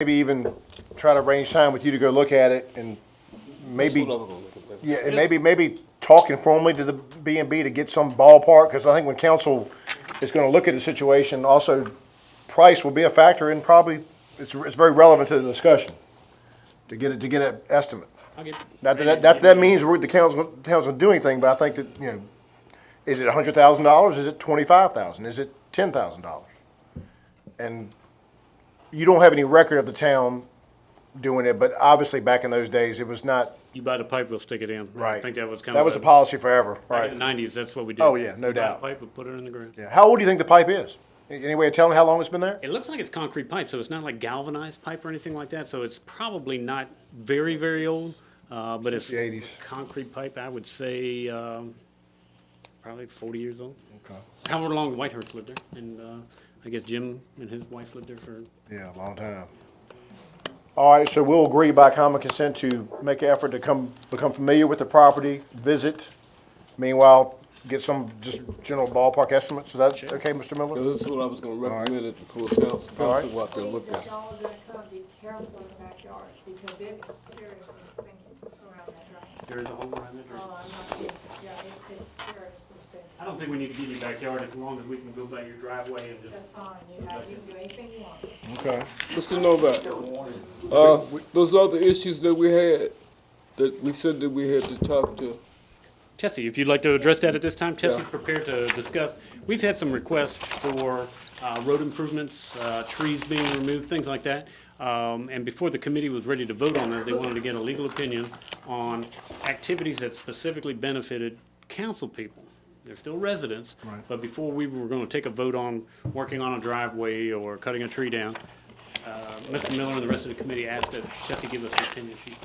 maybe even try to arrange time with you to go look at it and maybe, yeah, and maybe talk informally to the B&B to get some ballpark, because I think when council is gonna look at the situation, also price will be a factor, and probably it's very relevant to the discussion to get an estimate. That means the town's gonna do anything, but I think that, is it $100,000? Is it 25,000? Is it $10,000? And you don't have any record of the town doing it, but obviously back in those days, it was not. You buy the pipe, we'll stick it in. Right. I think that was That was a policy forever, back right? in the 90s, that's what we did. Oh, yeah, no We buy doubt. the pipe, we put it in the ground. Yeah. How old do you think the pipe is? Any way of telling how long it's been there? It looks like it's concrete pipe, so it's not like galvanized pipe or anything like that, so it's probably not very, very old, but it's the 80s. concrete pipe, I would say, probably 40 years old. Okay. However long Whitehurst lived there, and I guess Jim and his wife lived there for. Yeah, a long time. All right, so we'll agree by common consent to make an effort to become familiar with the property, visit. Meanwhile, get some just general ballpark estimates. Is that okay, Mr. Miller? This is what I was gonna recommend at the full council, All right. council out there look Please, at. if y'all are gonna come, be careful in the backyard, because it is seriously sinking around that drain. There is a hole around there. Oh, I'm not kidding, yeah, it's seriously sinking. I don't think we need to get in your backyard as long as we can go by your driveway and just. That's fine, you can do anything you want. Okay. Mr. Novak, those other issues that we had, that we said that we had to talk to, Tessie, if you'd like to address that at this time, Tessie's Yeah. prepared to discuss. We've had some requests for road improvements, trees being removed, things like that. And before the committee was ready to vote on this, they wanted to get a legal opinion on activities that specifically benefited council people. They're still residents, but before we were going to take a vote on working on a driveway or cutting a tree down, Mr. Miller and the rest of the committee asked that Tessie give us an opinion sheet.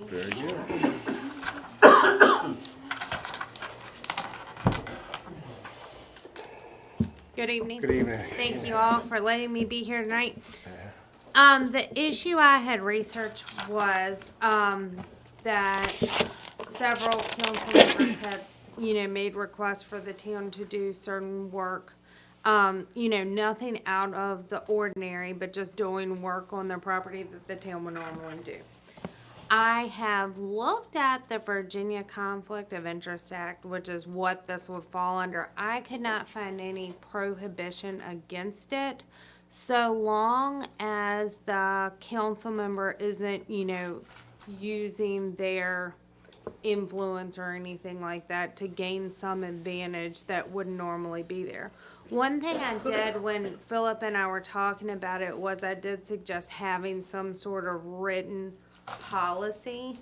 Very good. Good evening. Good evening. Thank you all for letting me be here tonight. The issue I had researched was, that several council members had, made requests for the town to do certain work. Nothing out of the ordinary, but just doing work on their property that the town would normally do. I have looked at the Virginia Conflict of Interest Act, which is what this would fall under. I could not find any prohibition against it, so long as the council member isn't, using their influence or anything like that to gain some advantage that wouldn't normally be there. One thing I did when Philip and I were talking about it was I did suggest having some sort of written policy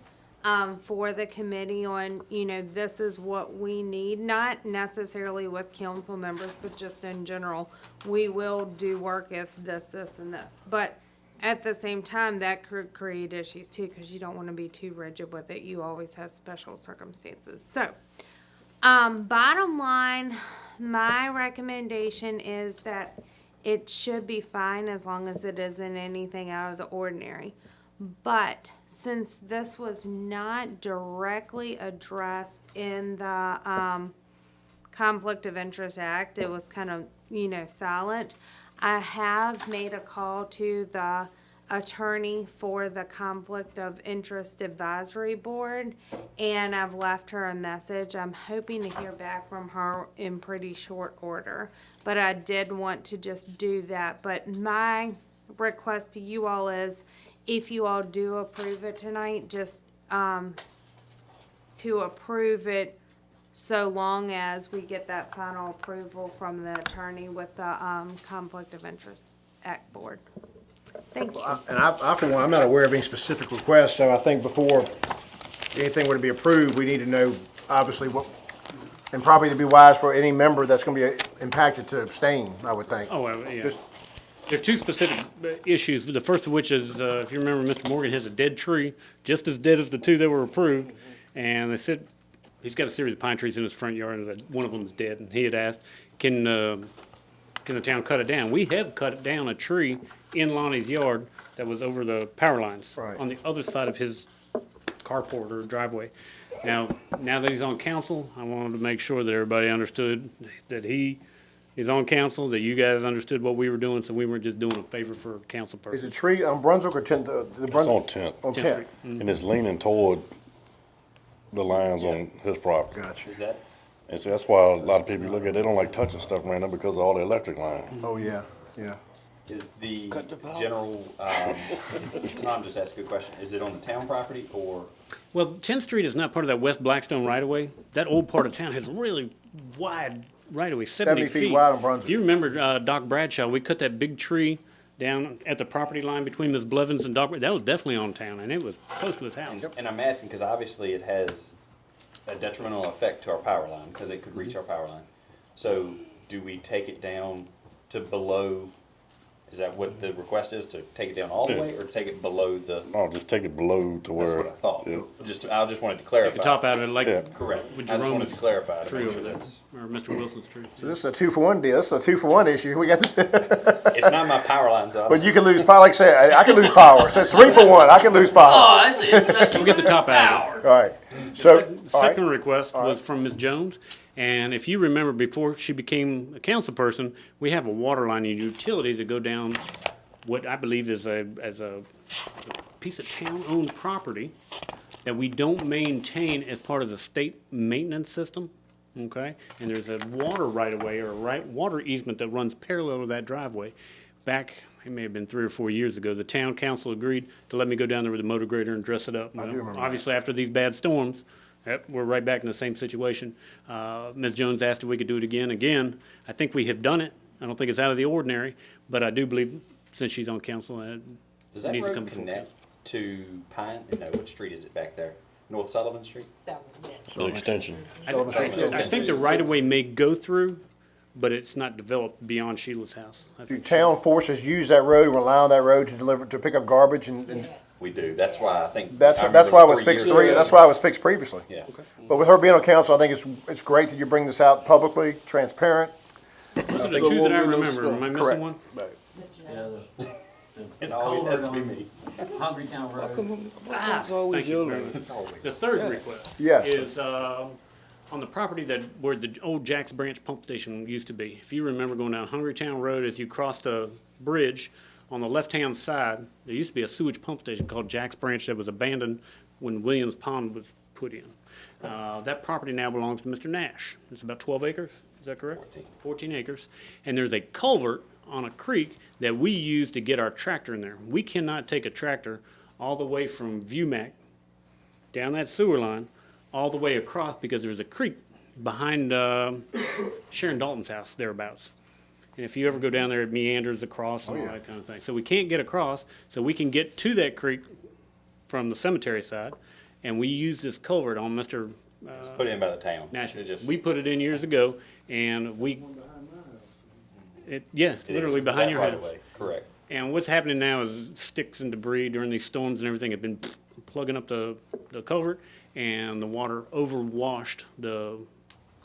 for the committee on, this is what we need, not necessarily with council members, but just in general. We will do work if this, and this. But at the same time, that could create issues too, because you don't want to be too rigid with it. You always have special circumstances. So, bottom line, my recommendation is that it should be fine as long as it isn't anything out of the ordinary. But since this was not directly addressed in the Conflict of Interest Act, it was kind of, silent. I have made a call to the attorney for the Conflict of Interest Advisory Board, and I've left her a message. I'm hoping to hear back from her in pretty short order, but I did want to just do that. But my request to you all is, if you all do approve it tonight, just to approve it so long as we get that final approval from the attorney with the Conflict of Interest Act Board. Thank you. And I, for one, I'm not aware of any specific requests, so I think before anything were to be approved, we need to know, obviously, what, and probably to be wise for any member that's gonna be impacted to abstain, I would think. Oh, well, yeah. Just- There are two specific issues. The first of which is, if you remember, Mr. Morgan has a dead tree, just as dead as the two that were approved. And they said, he's got a series of pine trees in his front yard, and that one of them is dead. And he had asked, can the town cut it down? We have cut down a tree in Lonnie's yard that was over the power lines. Right. On the other side of his carport or driveway. Now that he's on council, I wanted to make sure that everybody understood that he is on council, that you guys understood what we were doing, so we weren't just doing a favor for council Is purposes. the tree on Brunswick or Tenth, the It's Brunswick? on 10th, On Tenth. and it's leaning toward the lines on his property. Gotcha. Is that, And so that's why a lot of people you look at, they don't like touching stuff right now because of all the electric line. Oh, yeah, yeah. is the general, Tom just asked a good question. Is it on the town property or? Well, 10th Street is not part of that West Blackstone right-of-way. That old part of town has really wide right-of-way, 70 70 feet feet. wide on Brunswick. If you remember Doc Bradshaw, we cut that big tree down at the property line between Ms. Blevins and Doc, that was definitely on town, and it was close to his house. And I'm asking because obviously it has a detrimental effect to our power line because it could reach our power line. So do we take it down to below, is that what the request is, to take it down all the Yeah. way or take it below the? Oh, just take it below to where. That's what I thought. Yeah. I just wanted to clarify. Take the top out of it, like Yeah. Correct. with I just wanted Jerome's to clarify. to tree make over sure there, that's- or Mr. Wilson's tree. So this is a 2-for-1 deal. This is a 2-for-1 issue. We got, It's not my power lines. but you can lose power, like I said, I can lose power. So it's 3-for-1. I can lose power. We'll get the top out of it. All right. So, all right. Second request was from Ms. Jones, and if you remember, before she became a council person, we have a water line and utilities that go down what I believe is a piece of town-owned property that we don't maintain as part of the state maintenance system, okay? And there's a water right-of-way or a water easement that runs parallel to that driveway. Back, it may have been 3 or 4 years ago, the town council agreed to let me go down there with a motor grader and dress it up. I do remember that. Obviously, after these bad storms, we're right back in the same situation. Ms. Jones asked if we could do it again. Again, I think we have done it. I don't think it's out of the ordinary, but I do believe, since she's on council, it Does that needs to come road before connect council. to Pine? No, what street is it back there? North Sullivan Street? The extension. I think the right-of-way may go through, but it's not developed beyond Sheila's house. I Do think. town forces use that road, rely on that road to deliver, to pick up garbage and We do. That's why I think. that's I why it remember was fixed 3 years ago. that's why it was fixed previously. Yeah. But with her being on council, I think it's great that you bring this out publicly, transparent. Those are the two that I remember. Am I Correct. missing one? It always has to be me. Hungry Town Road. Thank you very much. The third request Yes. is on the property where the old Jack's Branch pump station used to be. If you remember going down Hungry Town Road, as you cross the bridge, on the left-hand side, there used to be a sewage pump station called Jack's Branch that was abandoned when Williams Pond was put in. That property now belongs to Mr. Nash. It's about 12 acres, is that correct? 14 acres. And there's a culvert on a creek that we use to get our tractor in there. We cannot take a tractor all the way from ViewMac down that sewer line, all the way across, because there's a creek behind Sharon Dalton's house, thereabouts. And if you ever go down there, it meanders across and all that kind of thing. So we can't get across, so we can get to that creek from the cemetery side, and we use this culvert on Mr. Put in by the town. Nash. It just- We put it in years ago, and it literally is behind that your right house. away. Correct. And what's happening now is sticks and debris during these storms and everything have been plugging up the culvert, and the water overwashed the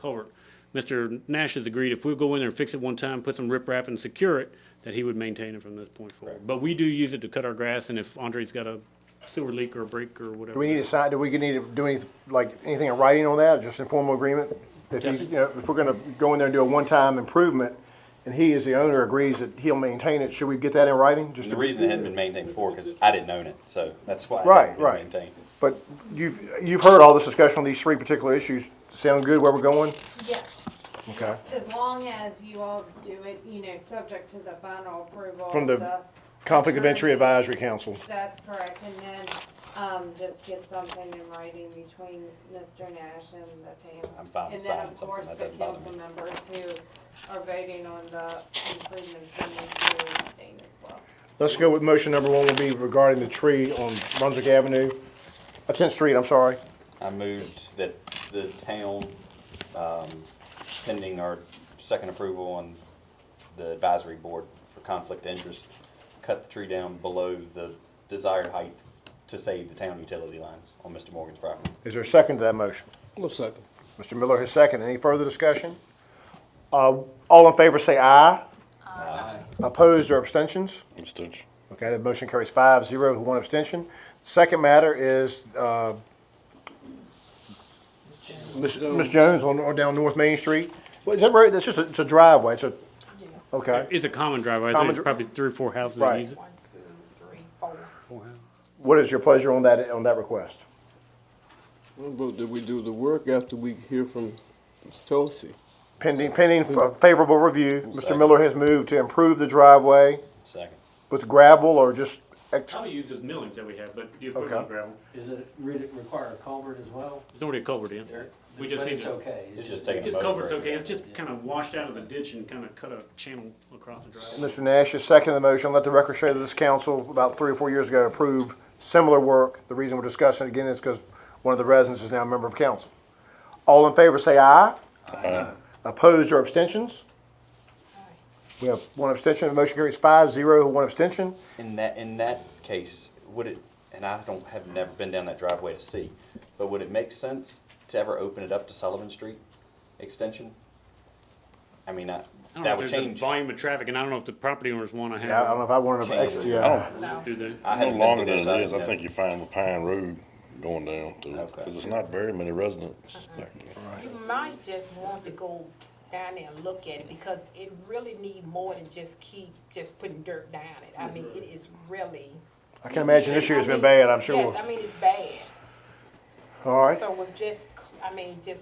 culvert. Mr. Nash has agreed if we'll go in there and fix it one time, put some riprap and secure it, that he would maintain it from this point forward. But we do use it to cut our grass, and if Andre's got a sewer leak or a break or whatever. Do we need to sign, do we need to do anything in writing on that, or just informal agreement? If he's, if we're gonna go in there and do a one-time improvement, and he as the owner agrees that he'll maintain it, should we get that in writing? Just The to- reason it hadn't been maintained before, because I didn't own it, so that's why it Right, hadn't been right. maintained. But you've heard all this discussion on these 3 particular issues. Sound good where we're going? Yes, Okay. as long as you all do it, subject to the final approval. From of the Conflict of Entry Advisory Council. That's correct, and then, just get something in writing between Mr. Nash and the town. I'm fine with And then, signing of something, course, that the doesn't bother council me. members who are voting on the improvements, they need to abstain as well. Let's go with motion number 1 will be regarding the tree on Brunswick Avenue, 10th Street, I'm sorry. I moved that the town, pending our second approval on the advisory board for conflict of interest, cut the tree down below the desired height to save the town utility lines on Mr. Morgan's property. Is there a second to that motion? No second. Mr. Miller has seconded. Any further discussion? All in favor say aye. Aye. Opposed or abstentions? Extension. Okay, the motion carries 5-0 with 1 abstention. Second matter is Ms. Jones on down North Main Street. Well, is that right? It's just, it's a driveway, it's a, okay. It's a common driveway. I think Common it's dri- probably 3 or 4 houses Right. that use it. 1, 2, 3, 4. 4 houses. What is your pleasure on that request? What about that we do the work after we hear from Ms. Tulsi? Pending favorable review, Mr. Second. Miller has moved to improve the driveway Second. with gravel or just Probably use those millings that we have, but the Okay. equipment gravel. Does it really require a culvert as well? There's already a culvert in. We just But need it's to. okay. It's just taking a This motor culvert's break. okay. It's just kind of washed out of the ditch and kind of cut a channel across the driveway. Mr. Nash has seconded the motion. Let the record show that this council, about 3 or 4 years ago, approved similar work. The reason we're discussing it again is because one of the residents is now a member of council. All in favor, say aye. Aye. Opposed or abstentions? We have one abstention. The motion carries 5-0, one abstention. In that case, would it, and I have never been down that driveway to see, but would it make sense to ever open it up to Sullivan Street extension? I mean, I don't know that if would there's a change. volume of traffic, and I don't know if the property owners want to have. Yeah, I don't know if I wanted to, Change. yeah. No. Do they? I No haven't been longer through than there, it is, so I think you find the Pine Road going down to, Okay. because there's not very many residents back there. You might just want to go down there and look at it because it really need more than just putting dirt down it. I mean, it is really. I can imagine this year has been bad, I'm Yes, sure. I mean, it's bad. All right. So with just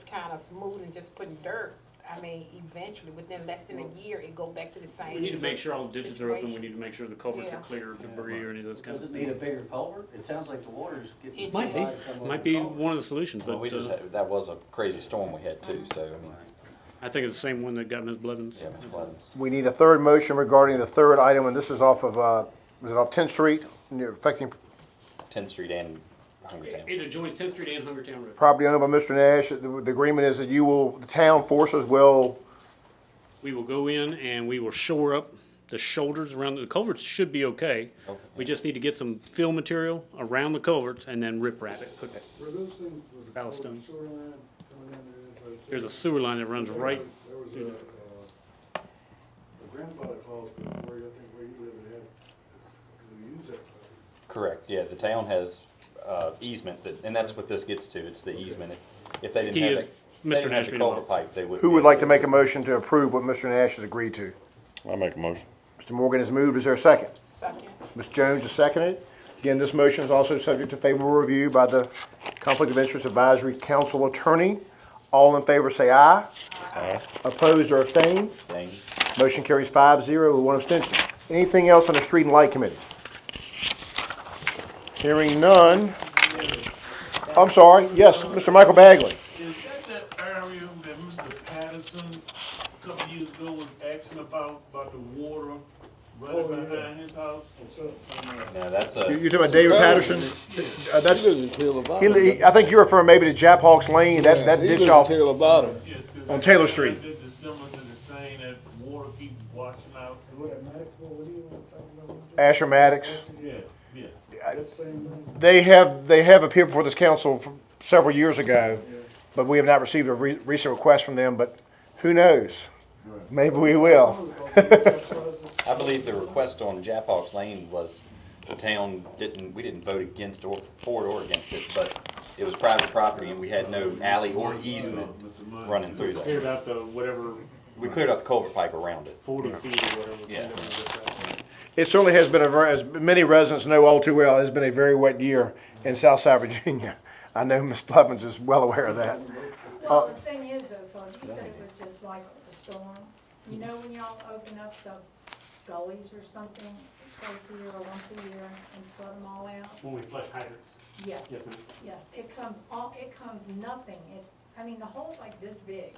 kind of smoothing, just putting dirt, I mean, eventually, within less than a year, it go back to the same. We need to make sure all the ditches are open. We situation. need to make sure the culverts are Yeah. clear of debris or any of those kinds Does of it need a things. bigger culvert? It sounds like the water's getting. It Might be, high to come over might the be culvert. one of the solutions, Well, but we just that was a crazy storm we had too. So I mean, I think it's the same one that got Ms. Blevins. yeah, Ms. Blevins. We need a third motion regarding the third item, and this is off of, was it off 10th Street? Affecting 10th Street and Hungertown. It adjoins 10th Street and Hungertown Road. property owned by Mr. Nash. The agreement is that the town forces will, We will go in and we will shore up the shoulders around, the culverts should be okay. Okay. We just need to get some fill material around the culverts and then rip wrap it, put Were those things, was the Ballast culvert stones. sewer line coming down there? There's a sewer line that runs right, There was a grandfather clause where I think where you live in had, we use that. Correct. Yeah, the town has easement, and that's what this gets to. It's the easement. If they didn't He have is- it, Mr. they didn't have Nash the made a culvert motion. pipe, they would. who would like to make a motion to approve what Mr. Nash has agreed to? I make a motion. Mr. Morgan has moved. Is there a second? Second. Ms. Jones has seconded. Again, this motion is also subject to favorable review by the Conflict of Interest Advisory Council attorney. All in favor say aye. Aye. Opposed or abstained? Dang. Motion carries 5-0 with one abstention. Anything else on the Street and Light Committee? Hearing none. I'm sorry. Yes, Mr. Michael Bagley. Is that area that Mr. Patterson a couple years ago was asking about the water running behind his house? Now that's You're a talking about David Patterson? That's, He doesn't tell about he, it. I think you're referring maybe to Jap Hawks Lane, that He ditch doesn't off tell about it. Yeah, 'cause on Taylor Street. That is similar to the saying that water keeps washing out. Asher Maddox. Yeah, yeah. They have appeared before this council several years ago, but we have not received a recent request from them, but who knows? Maybe we will. I believe the request on Japhawks Lane was the town we didn't vote against or for it or against it, but it was private property and we had no alley or easement running through there. cleared out the whatever, We cleared out the culvert pipe around it. 40 feet or whatever. Yeah. It certainly has been as many residents know all too well, it has been a very wet year in Southside Virginia. I know Ms. Blevins is well aware of that. Well, the thing is though, fellas, you said it was just like the storm. You know when y'all open up the gullies or something twice a year or once a year and flood them all out? When we flush hydrants. Yes, Yes, ma'am. yes, it comes nothing. I mean, the hole's like this big,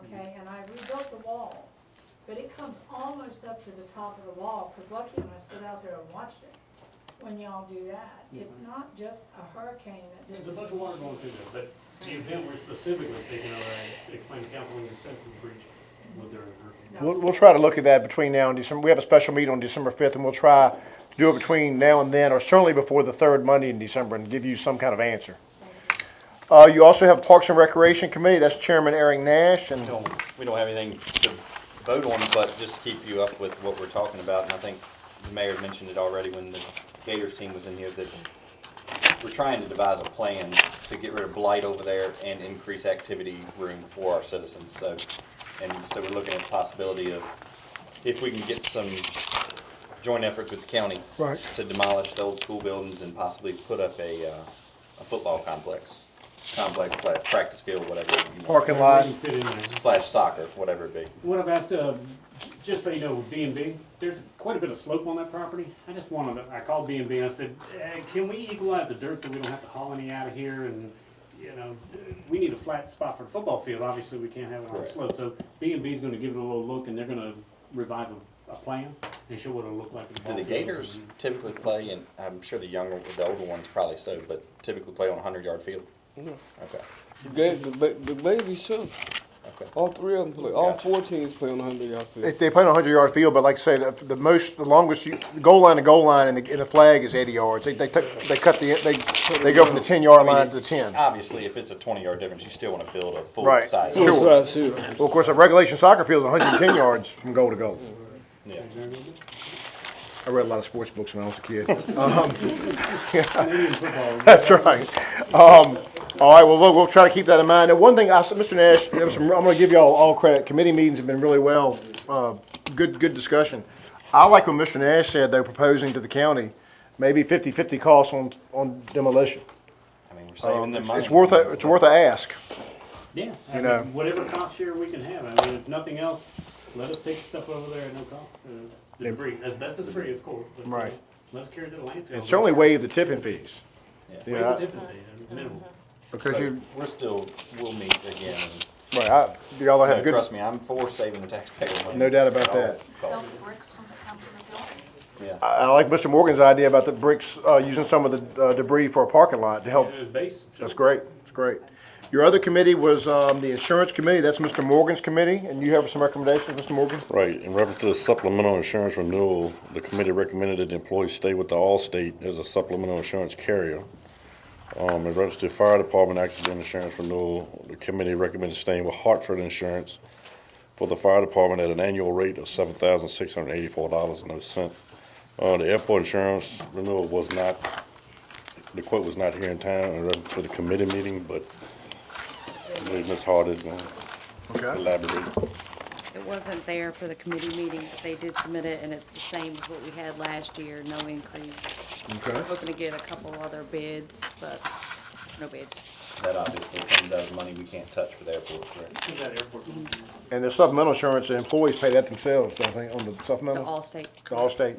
okay, and I rebuilt the wall. But it comes almost up to the top of the wall, because lucky when I stood out there and watched it, when y'all do that. It's not just a hurricane that this There's a is. bunch of water going through there, but the event we're specifically thinking of, I explained to council when you fence the breach with their. No. We'll try to look at that between now and December. We have a special meeting on December 5th, and we'll try to do it between now and then, or certainly before the third Monday in December, and give you some kind of answer. You also have Parks and Recreation Committee, that's Chairman Eric Nash, and We don't have anything to vote on, but just to keep you up with what we're talking about, and I think the mayor mentioned it already when the Gators team was in here, that we're trying to devise a plan to get rid of blight over there and increase activity room for our citizens. So And so we're looking at the possibility of, if we can get some joint efforts with the county. Right. To demolish the old school buildings and possibly put up a football complex slash practice field, whatever you want. Parking lot. Fit in there. Slash soccer, whatever it be. What I've asked, just so you know, with B&B, there's quite a bit of slope on that property. I just wanted to, I called B&B and I said, can we equalize the dirt so we don't have to haul any out of here? And, you know, we need a flat spot for the football field. Obviously, we can't have it on a Correct. slope. So B&B's gonna give it a little look and they're gonna revise a plan and show what it'll look like. Do the Gators typically play, and I'm sure the older ones probably so, but typically play on a 100-yard field? Yeah. Okay, The babies too. okay. All three of them play. All Gotcha. 4 teams play on 100-yard field. They play on a 100-yard field, but like I say, the longest goal line to goal line and the flag is 80 yards. They go from the 10-yard line to the 10. Obviously, if it's a 20-yard difference, you still want to build a full Right. size. Sure. Full size field. Well, of course, a regulation soccer field is 110 yards from goal to goal. Yeah. I read a lot of sports books when I was a kid. Canadian football. That's right. All right, well, look, we'll try to keep that in mind. And one thing, Mr. Nash, I'm going to give you all credit. Committee meetings have been really well, good discussion. I like what Mr. Nash said they're proposing to the county, maybe 50-50 costs on demolition. I mean, we're saving them money. It's worth a ask. Yeah, I You mean, know. whatever cost share we can have. I mean, if nothing else, let us take stuff over there at no cost. The debris, as best as free, of course. But, Right. Let us carry it to the landfill. And certainly waive the tipping fees. Yeah. You Waive know, the tipping fee, minimal. because So we'll meet again. right, y'all have No, good, trust me, I'm for saving the taxpayer money. No doubt about that. Sell the bricks when they come to the building. Yeah. I like Mr. Morgan's idea about the bricks, using some of the debris for a parking lot to help. Base. That's great, that's great. Your other committee was the insurance committee, that's Mr. Morgan's committee, and you have some recommendations, Mr. Morgan? Right, in reference to the supplemental insurance renewal, the committee recommended that the employees stay with the Allstate as a supplemental insurance carrier. In reference to fire department accident insurance renewal, the committee recommended staying with Hartford Insurance for the fire department at an annual rate of $7,684.00. The airport insurance renewal the quote was not here in town in reference to the committee meeting, but I believe Ms. Hart is going to elaborate. It wasn't there for the committee meeting, but they did submit it, and it's the same as what we had last year, no increase. Okay. Hoping to get a couple other bids, but no bids. That obviously comes out of money we can't touch for the airport, correct? That airport. And the supplemental insurance, the employees pay that themselves, don't they, on the The supplemental? Allstate. The Allstate?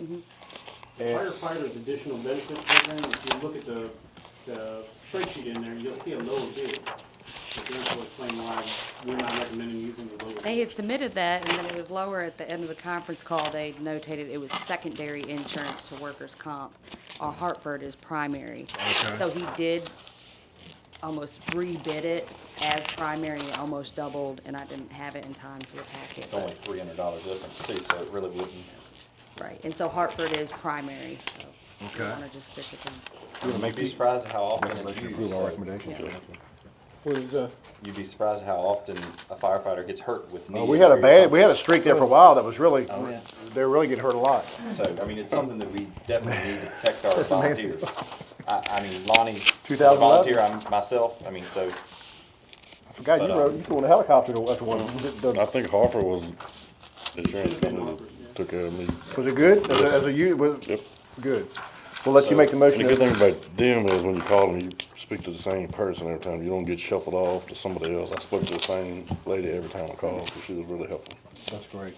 And, Firefighters additional benefit program, if you look at the spreadsheet in there, you'll see a lower bid. But the info explain why we're not recommending using the lower. They had submitted that, and then it was lower at the end of the conference call. They notated it was secondary insurance to workers' comp. Our Hartford is primary. So he did almost rebid it as primary, it almost doubled, and I didn't have it in time for the packet. It's only $300 difference too, so it really wouldn't. Right, and so Hartford is primary, so we Okay. wanna just stick with them. You'd be surprised at how often it's motion to used. approve our So recommendation. What is that? you'd be surprised how often a firefighter gets hurt with knee we had injury or we had a something. streak there for a while that was really, Oh, yeah. they were really getting hurt a lot. So, I mean, it's something that we definitely need to protect our That's amazing. volunteers. I mean, Lonnie, is a 2011? volunteer, I'm myself, I mean, so, I forgot, you flew in a helicopter after one. I think Hartford was the insurance company that took care of me. Was it good? As a unit, was Yep. good. We'll let you make the And motion. the good thing about them is when you call them, you speak to the same person every time. You don't get shuffled off to somebody else. I spoke to the same lady every time I called, so she was really helpful. That's great.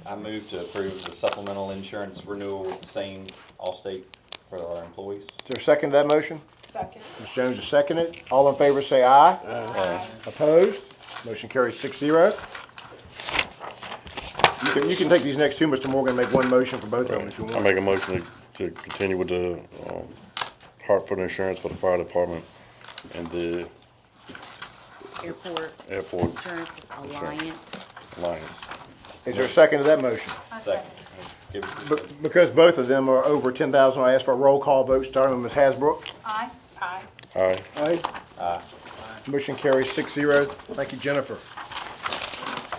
I move to approve the supplemental insurance renewal with the same Allstate for our employees. Is there a second to that motion? Second. Ms. Jones is seconded. All in favor say aye. Aye. Opposed? Motion carries 6-0. You can take these next two, Mr. Morgan, and make one motion for both of them if you I want. make a motion to continue with the Hartford insurance for the fire department and the Airport airport insurance Alliant. alliance. Is there a second to that motion? Second. Give it- Because both of them are over 10,000, I ask for a roll call vote, starting with Ms. Hasbrook. Aye. Aye. Aye. Aye. Motion carries 6-0. Thank you, Jennifer.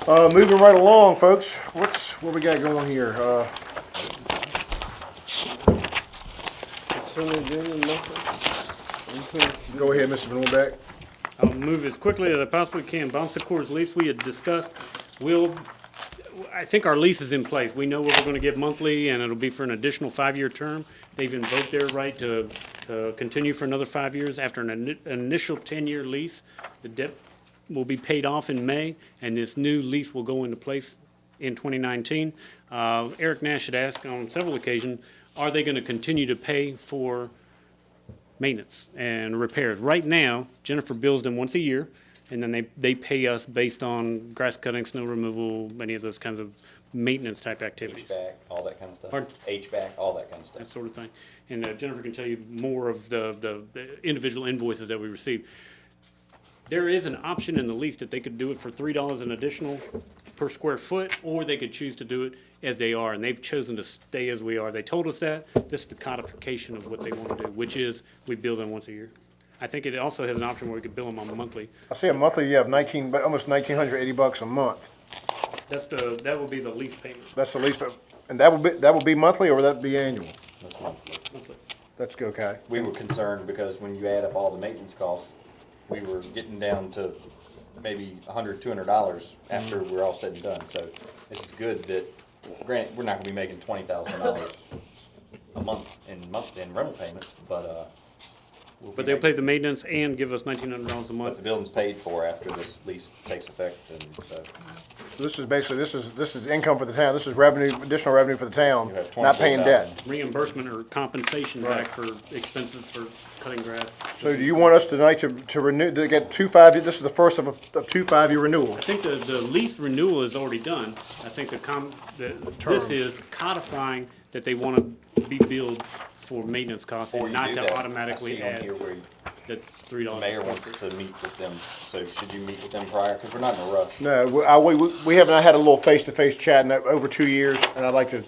Moving right along, folks. What we got going here? Consent agenda, nothing? Okay. Go ahead, Mr. Van Orbeck. I'll move as quickly as I possibly can. Bon Secours lease we had discussed. I think our lease is in place. We know what we're gonna give monthly, and it'll be for an additional 5-year term. They've invoked their right to continue for another 5 years. After an initial 10-year lease, the debt will be paid off in May, and this new lease will go into place in 2019. Eric Nash had asked on several occasions, are they gonna continue to pay for maintenance and repairs? Right now, Jennifer bills them once a year, and then they pay us based on grass cutting, snow removal, any of those kinds of maintenance type activities. HVAC, all that kind of stuff. Pardon? HVAC, all that kind of stuff. That sort of thing. And Jennifer can tell you more of the individual invoices that we receive. There is an option in the lease that they could do it for $3 an additional per square foot, or they could choose to do it as they are, and they've chosen to stay as we are. They told us that. This is the codification of what they want to do, which is we bill them once a year. I think it also has an option where we could bill them on the monthly. I see a monthly, you have almost $1,980 a month. That will be the lease payment. That's the least, and that will be monthly, or would that be annual? That's monthly. That's okay. We were concerned because when you add up all the maintenance costs, we were getting down to maybe $100, $200 after we're all said and done. So this is good that, granted, we're not gonna be making $20,000 a month in rental payments, but But they'll pay the maintenance and give us $1,900 a But month. the building's paid for after this lease takes effect, and so This is basically, this is income for the town, this is revenue, additional revenue for the town, You have not paying debt. Reimbursement or compensation back for expenses for cutting grass. So do you want us tonight to renew, to get 2 5-year, this is the first of 2 5-year renewals? I think the lease renewal is already done. I think this is codifying that they want to be billed for maintenance costs before and you not do to that, I automatically see on add here where the $3. the mayor wants to meet with them, so should you meet with them prior, because we're not in a rush. No, we haven't had a little face-to-face chat in over 2 years, and I'd like to,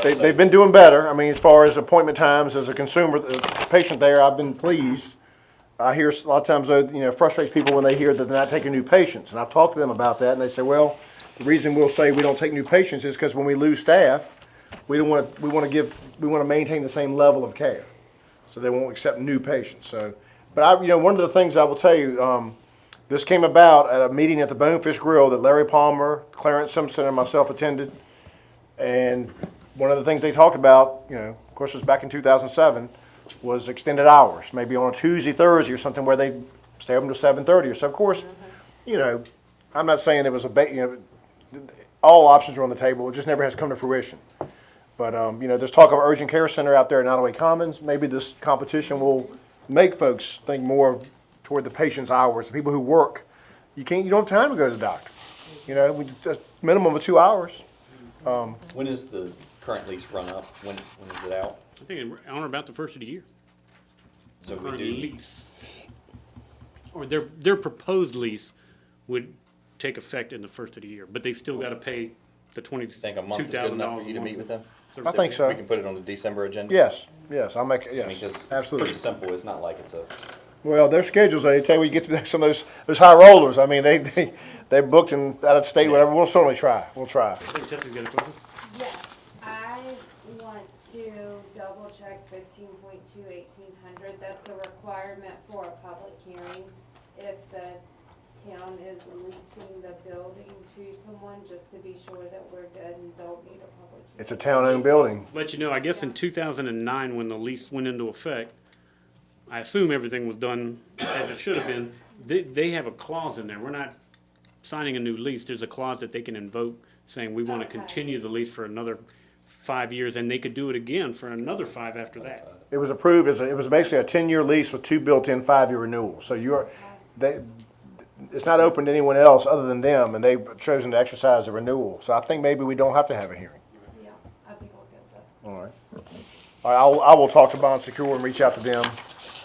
they've been doing better. I mean, as far as appointment times, as a consumer, the patient there, I've been pleased. I hear a lot of times, though, frustrates people when they hear that they're not taking new patients, and I've talked to them about that, and they say, well, the reason we'll say we don't take new patients is because when we lose staff, we want to maintain the same level of care, so they won't accept new patients. So, but one of the things I will tell you, this came about at a meeting at the Bonefish Grill that Larry Palmer, Clarence Simpson, and myself attended, and one of the things they talked about, of course, it was back in 2007, was extended hours, maybe on a Tuesday, Thursday, or something where they stay open to 7:30 or so. Of course, I'm not saying it was all options are on the table. It just never has come to fruition. But, there's talk of urgent care center out there in Nottoway Commons. Maybe this competition will make folks think more toward the patient's hours, the people who work. You don't have time to go to the doctor. A minimum of 2 hours. When is the current lease run up? When is it out? I think on or about the first of the year. So we Current do, lease. Or their proposed lease would take effect in the first of the year, but they still got to pay the think a month is good enough for you to meet with them? I think so. We can put it on the December agenda? Yes, I'll make it, I mean, 'cause yes, it's absolutely. pretty simple, it's not like it's a, Well, their schedules, they tell you when you get to some of those high rollers. I mean, they're booked in out of state, whatever. We'll certainly try. We'll try. I think Tessie's got a question. Yes, I want to double check 15.2 That's a requirement for a public hearing if the town is leasing the building to someone, just to be sure that we're good and don't need a public hearing. It's a town-owned building. Let you know, I guess in 2009, when the lease went into effect, I assume everything was done as it should have been. They have a clause in there. We're not signing a new lease. There's a clause that they can invoke saying we want to continue the lease for another 5 years, and they could do it again for another 5 after that. It was approved it was basically a 10-year lease with 2 built-in 5-year renewals. So it's not open to anyone else other than them, and they've chosen to exercise a renewal. So I think maybe we don't have to have a hearing. Yeah, I think we'll get that. All right. All right, I will talk to Bond Secure and reach out to them,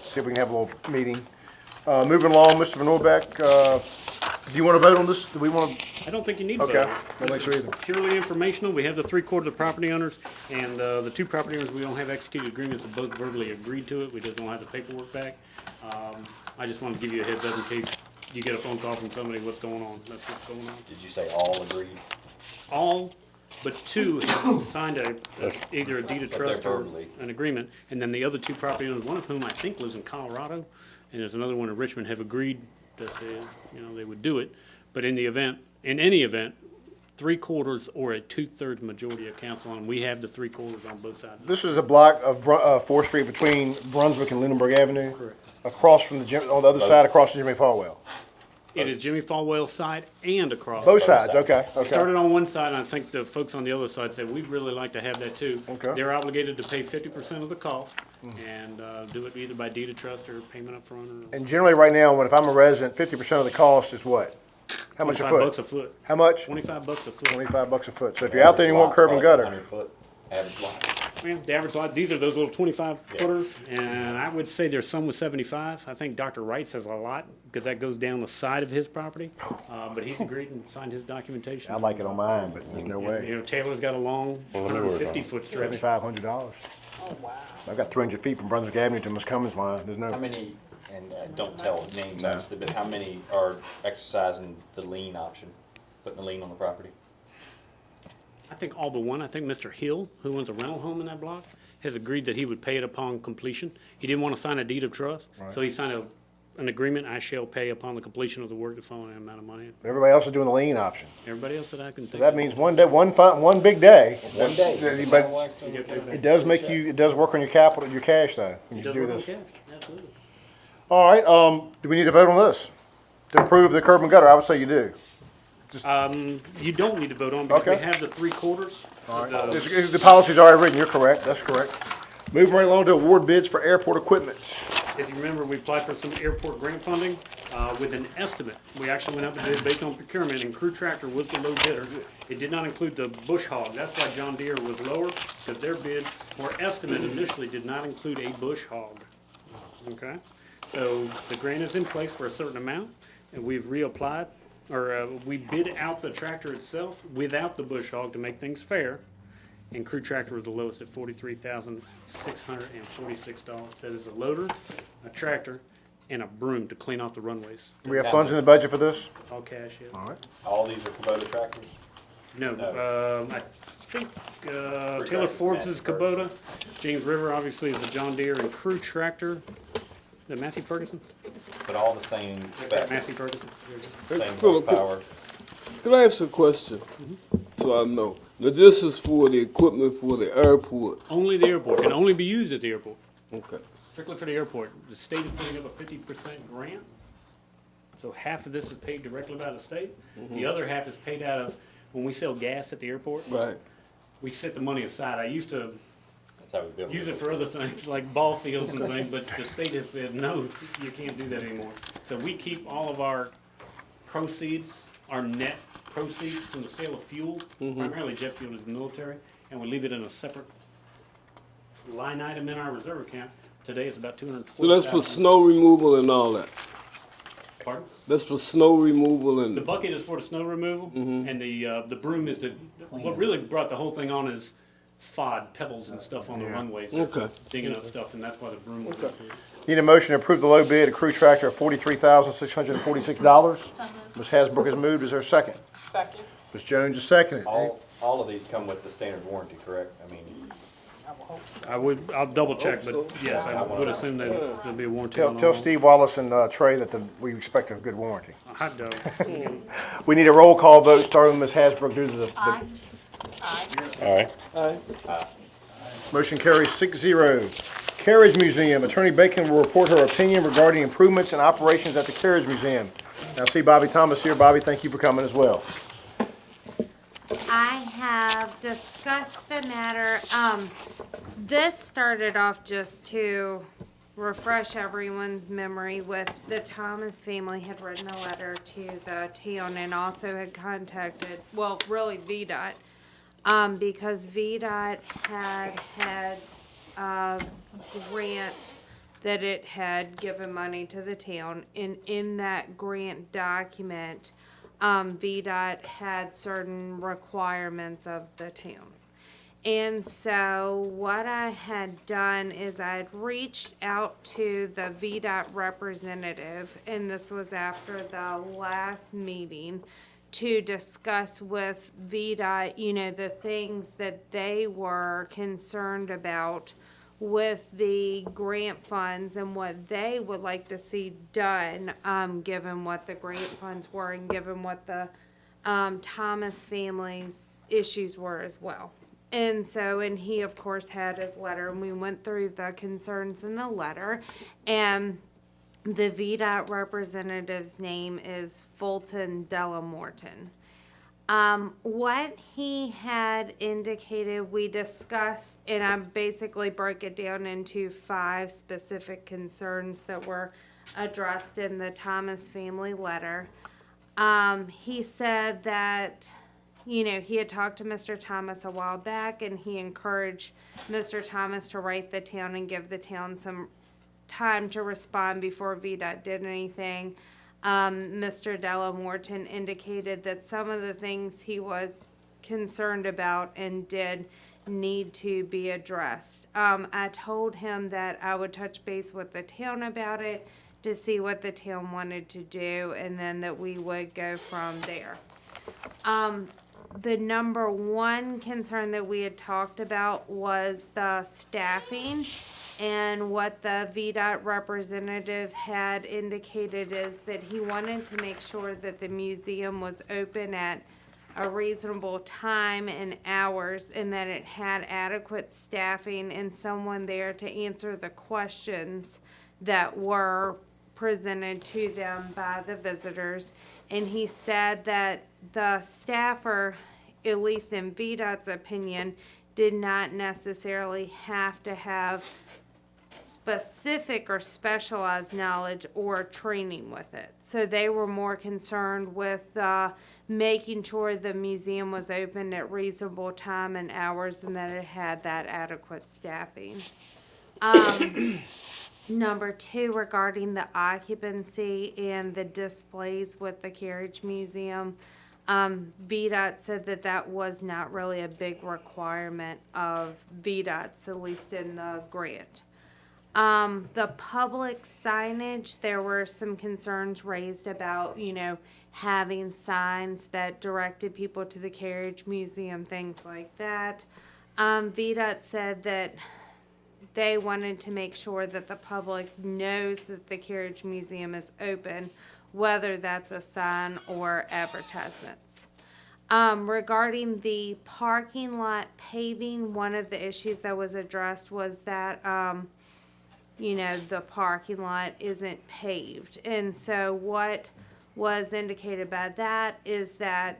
see if we can have a little meeting. Moving along, Mr. Van Norbeck, do you want to vote on this? Do we want to? I don't think you need to Okay. vote. Don't think so either. Purely informational. We have the 3/4 of the property owners, and the 2 property owners, we don't have executed agreements, have both verbally agreed to it. We just don't have the paperwork back. I just wanted to give you a heads up in case you get a phone call from somebody, what's going on? That's what's going on. did you say all agreed? All but 2 have signed either a deed of But they're trust or verbally. an agreement, and then the other 2 property owners, one of whom I think lives in Colorado, and there's another one in Richmond, have agreed that they would do it. But in the event in any event, 3/4 or a 2/3 majority of council, and we have the 3/4 on both sides. This is a block of 4th Street between Brunswick and Lunenburg Avenue? Correct. Across from on the other side, across from Jimmy Falwell? It is Jimmy Falwell's side and across. Both sides, okay, We okay. started on one side, and I think the folks on the other side said, we'd really like to have that too. Okay. They're obligated to pay 50% of the cost and do it either by deed of trust or payment up front. Or And generally, right now, if I'm a resident, 50% of the cost is what? How much a 25 bucks foot? a foot. How much? 25 bucks a foot. 25 bucks a foot. So if you're out there and you want curb and gutter, 100-foot average lot. Yeah, the average lot, these are those little 25 footers, and I would say there's some with 75. I think Dr. Wright says a lot, because that goes down the side of his property. But he's agreed and signed his documentation. I like it on mine, but there's no You way. know, Taylor's got a long Well, let me work on it. 150-foot stretch. $7,500. Oh, wow. I've got 300 feet from Brunswick Avenue to Muscummins line. There's How no, many, and don't tell names No. obviously, but how many are exercising the lien option, putting the lien on the property? I think all but one. I think Mr. Hill, who owns a rental home in that block, has agreed that he would pay it upon completion. He didn't want to sign a deed of trust, so he signed an agreement, I shall pay upon the completion of the work the following amount of money. everybody else is doing the lien option. Everybody else that I can So think that of. means one day, one big day. One day. But it does make you, it does work on your capital, your cash though, when It you does do work on this. cash, absolutely. All right, do we need to vote on this? To approve the curb and gutter? I would say you do. You don't need to vote on because we Okay. have the 3/4. The policy's already written, you're correct, that's correct. Moving right along to award bids for airport equipment. If you remember, we applied for some airport grant funding with an estimate. We actually went out to bid based on procurement, and Crew Tractor was the low bidder. It did not include the bush hog. That's why John Deere was lower, because their bid or estimate initially did not include a bush hog. Okay? So the grant is in place for a certain amount, and we've reapplied, or we bid out the tractor itself without the bush hog to make things fair. And Crew Tractor was the lowest at $43,646. That is a loader, a tractor, and a broom to clean off the runways. We have funds in the budget for this? All cash, yeah. All right. All these are Kubota tractors? No, No. I think Taylor Forbes is Kubota. James River obviously is the John Deere, and Crew Tractor, the Massey Ferguson? But all the same specs, Massey Ferguson. same Philip, horsepower. Can I ask a question? So I know. Now, this is for the equipment for the airport. Only the airport, can only be used at the airport. Okay. Strictly for the airport. The state is putting up a 50% grant. So half of this is paid directly by the state. The other half is paid out of, when we sell gas at the airport, Right. we set the money aside. I used to That's how we build use it for other things like ball fields and things, but the state has said, no, you can't do that anymore. So we keep all of our proceeds, our net proceeds from the sale of fuel, primarily jet fuel is military, and we leave it in a separate line item in our reserve account. Today it's about So $220,000. that's for snow removal and all that. Pardon? That's for snow removal The and, bucket is for the snow removal, and the broom is what really brought the whole thing on is FOD, pebbles and stuff on the runways. okay. Digging up stuff, and that's why the broom was included. Need a motion to approve the low bid, a Crew Tractor of $43,646. Ms. Hasbrook has moved, is there a second? Second, Ms. Jones is seconded. All of these come with the standard warranty, correct? I mean, I would hope so. I'll double check, but Hope so. yes, I would assume there'll be a warranty Tell on all. tell Steve Wallace and Trey that we expect a good warranty. A hot dog. We need a roll call vote, starting with Ms. Hasbrook due to the All right. motion carries 6-0. Carriage Museum, Attorney Bacon will report her opinion regarding improvements and operations at the Carriage Museum. Now, see Bobby Thomas here. Bobby, thank you for coming as well. I have discussed the matter. This started off just to refresh everyone's memory with the Thomas family had written a letter to the town and also had contacted, well, really VDOT, because VDOT had a grant that it had given money to the town, and in that grant document, VDOT had certain requirements of the town. And so what I had done is I had reached out to the VDOT representative, and this was after the last meeting, to discuss with VDOT, the things that they were concerned about with the grant funds and what they would like to see done, given what the grant funds were and given what the Thomas family's issues were as well. And so, and he of course had his letter, and we went through the concerns in the letter, and the VDOT representative's name is Fulton Delamorton. What he had indicated, we discussed, and I basically broke it down into 5 specific concerns that were addressed in the Thomas family letter. He said that, you know, he had talked to Mr. Thomas a while back, and he encouraged Mr. Thomas to write the town and give the town some time to respond before VDOT did anything. Mr. Delamorton indicated that some of the things he was concerned about and did need to be addressed. I told him that I would touch base with the town about it to see what the town wanted to do, and then that we would go from there. The number 1 concern that we had talked about was the staffing, and what the VDOT representative had indicated is that he wanted to make sure that the museum was open at a reasonable time and hours, and that it had adequate staffing and someone there to answer the questions that were presented to them by the visitors. And he said that the staffer, at least in VDOT's opinion, did not necessarily have to have specific or specialized knowledge or training with it. So they were more concerned with making sure the museum was open at reasonable time and hours, and that it had that adequate staffing. Number 2, regarding the occupancy and the displays with the Carriage Museum, VDOT said that that was not really a big requirement of VDOT's, at least in the grant. The public signage, there were some concerns raised about, you know, having signs that directed people to the Carriage Museum, things like that. VDOT said that they wanted to make sure that the public knows that the Carriage Museum is open, whether that's a sign or advertisements. Regarding the parking lot paving, one of the issues that was addressed was that, you know, the parking lot isn't paved. And so what was indicated by that is that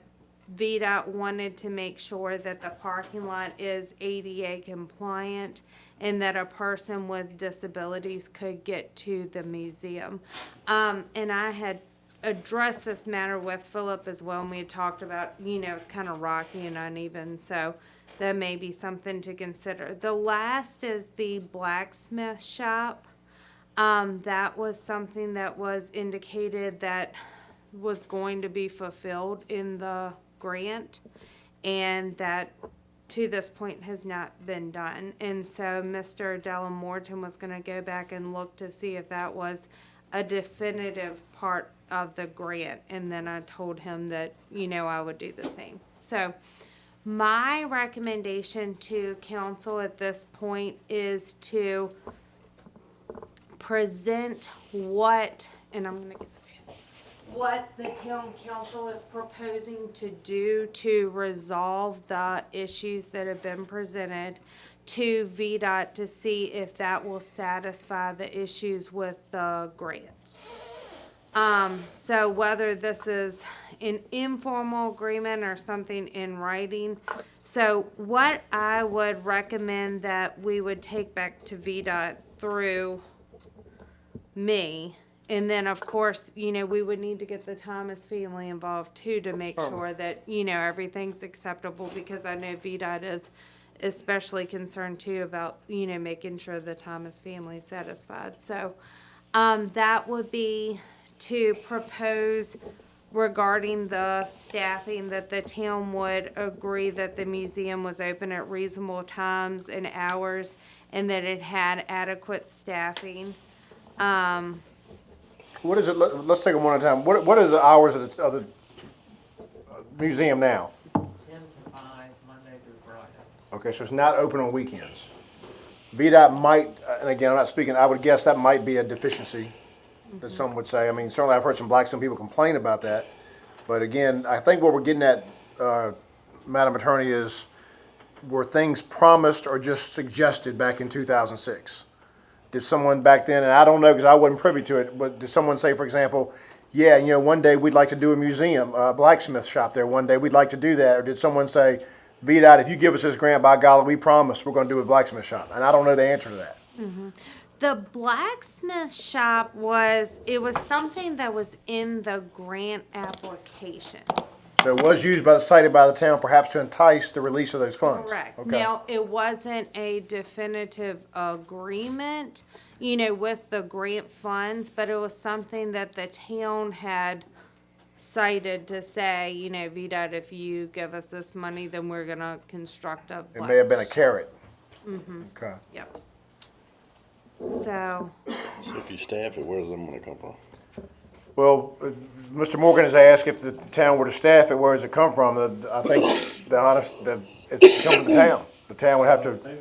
VDOT wanted to make sure that the parking lot is ADA compliant and that a person with disabilities could get to the museum. And I had addressed this matter with Philip as well, and we had talked about, you know, it's kind of rocky and uneven, so that may be something to consider. The last is the blacksmith shop. That was something that was indicated that was going to be fulfilled in the grant, and that to this point has not been done. And so Mr. Delamorton was going to go back and look to see if that was a definitive part of the grant, and then I told him that, you know, I would do the same. So my recommendation to council at this point is to present what, and I'm going to get what the town council is proposing to do to resolve the issues that have been presented to VDOT to see if that will satisfy the issues with the grants. So whether this is an informal agreement or something in writing. So what I would recommend that we would take back to VDOT through me, and then of course, you know, we would need to get the Thomas family involved too to make sure that, you know, everything's acceptable, because I know VDOT is especially concerned too about, you know, making sure the Thomas family is satisfied. So that would be to propose regarding the staffing, that the town would agree that the museum was open at reasonable times and hours, and that it had adequate staffing. What is it, let's take them one at a time. What are the hours of the museum now? 10 to 5, Monday through Friday. Okay, so it's not open on weekends. VDOT might, and again, I'm not speaking, I would guess that might be a deficiency that some would say. I mean, certainly I've heard some Blackstone people complain about that. But again, I think what we're getting at, Madam Attorney, is were things promised or just suggested back in 2006? Did someone back then, and I don't know because I wasn't privy to it, but did someone say, for example, yeah, you know, one day we'd like to do a museum, a blacksmith shop there one day, we'd like to do that? Or did someone say, VDOT, if you give us this grant, by golly, we promise we're going to do a blacksmith shop? And I don't know the answer to that. The blacksmith shop was something that was in the grant application. So it was used cited by the town perhaps to entice the release of those funds? Correct. Okay. Now, it wasn't a definitive agreement, you know, with the grant funds, but it was something that the town had cited to say, you know, VDOT, if you give us this money, then we're gonna construct a It may have been a blacksmith shop. carrot. Okay. Yep. So, So if you staff it, where's the money come from? Well, Mr. Morgan has asked if the town were to staff it, where does it come from? I think it's come from the town. The town would have to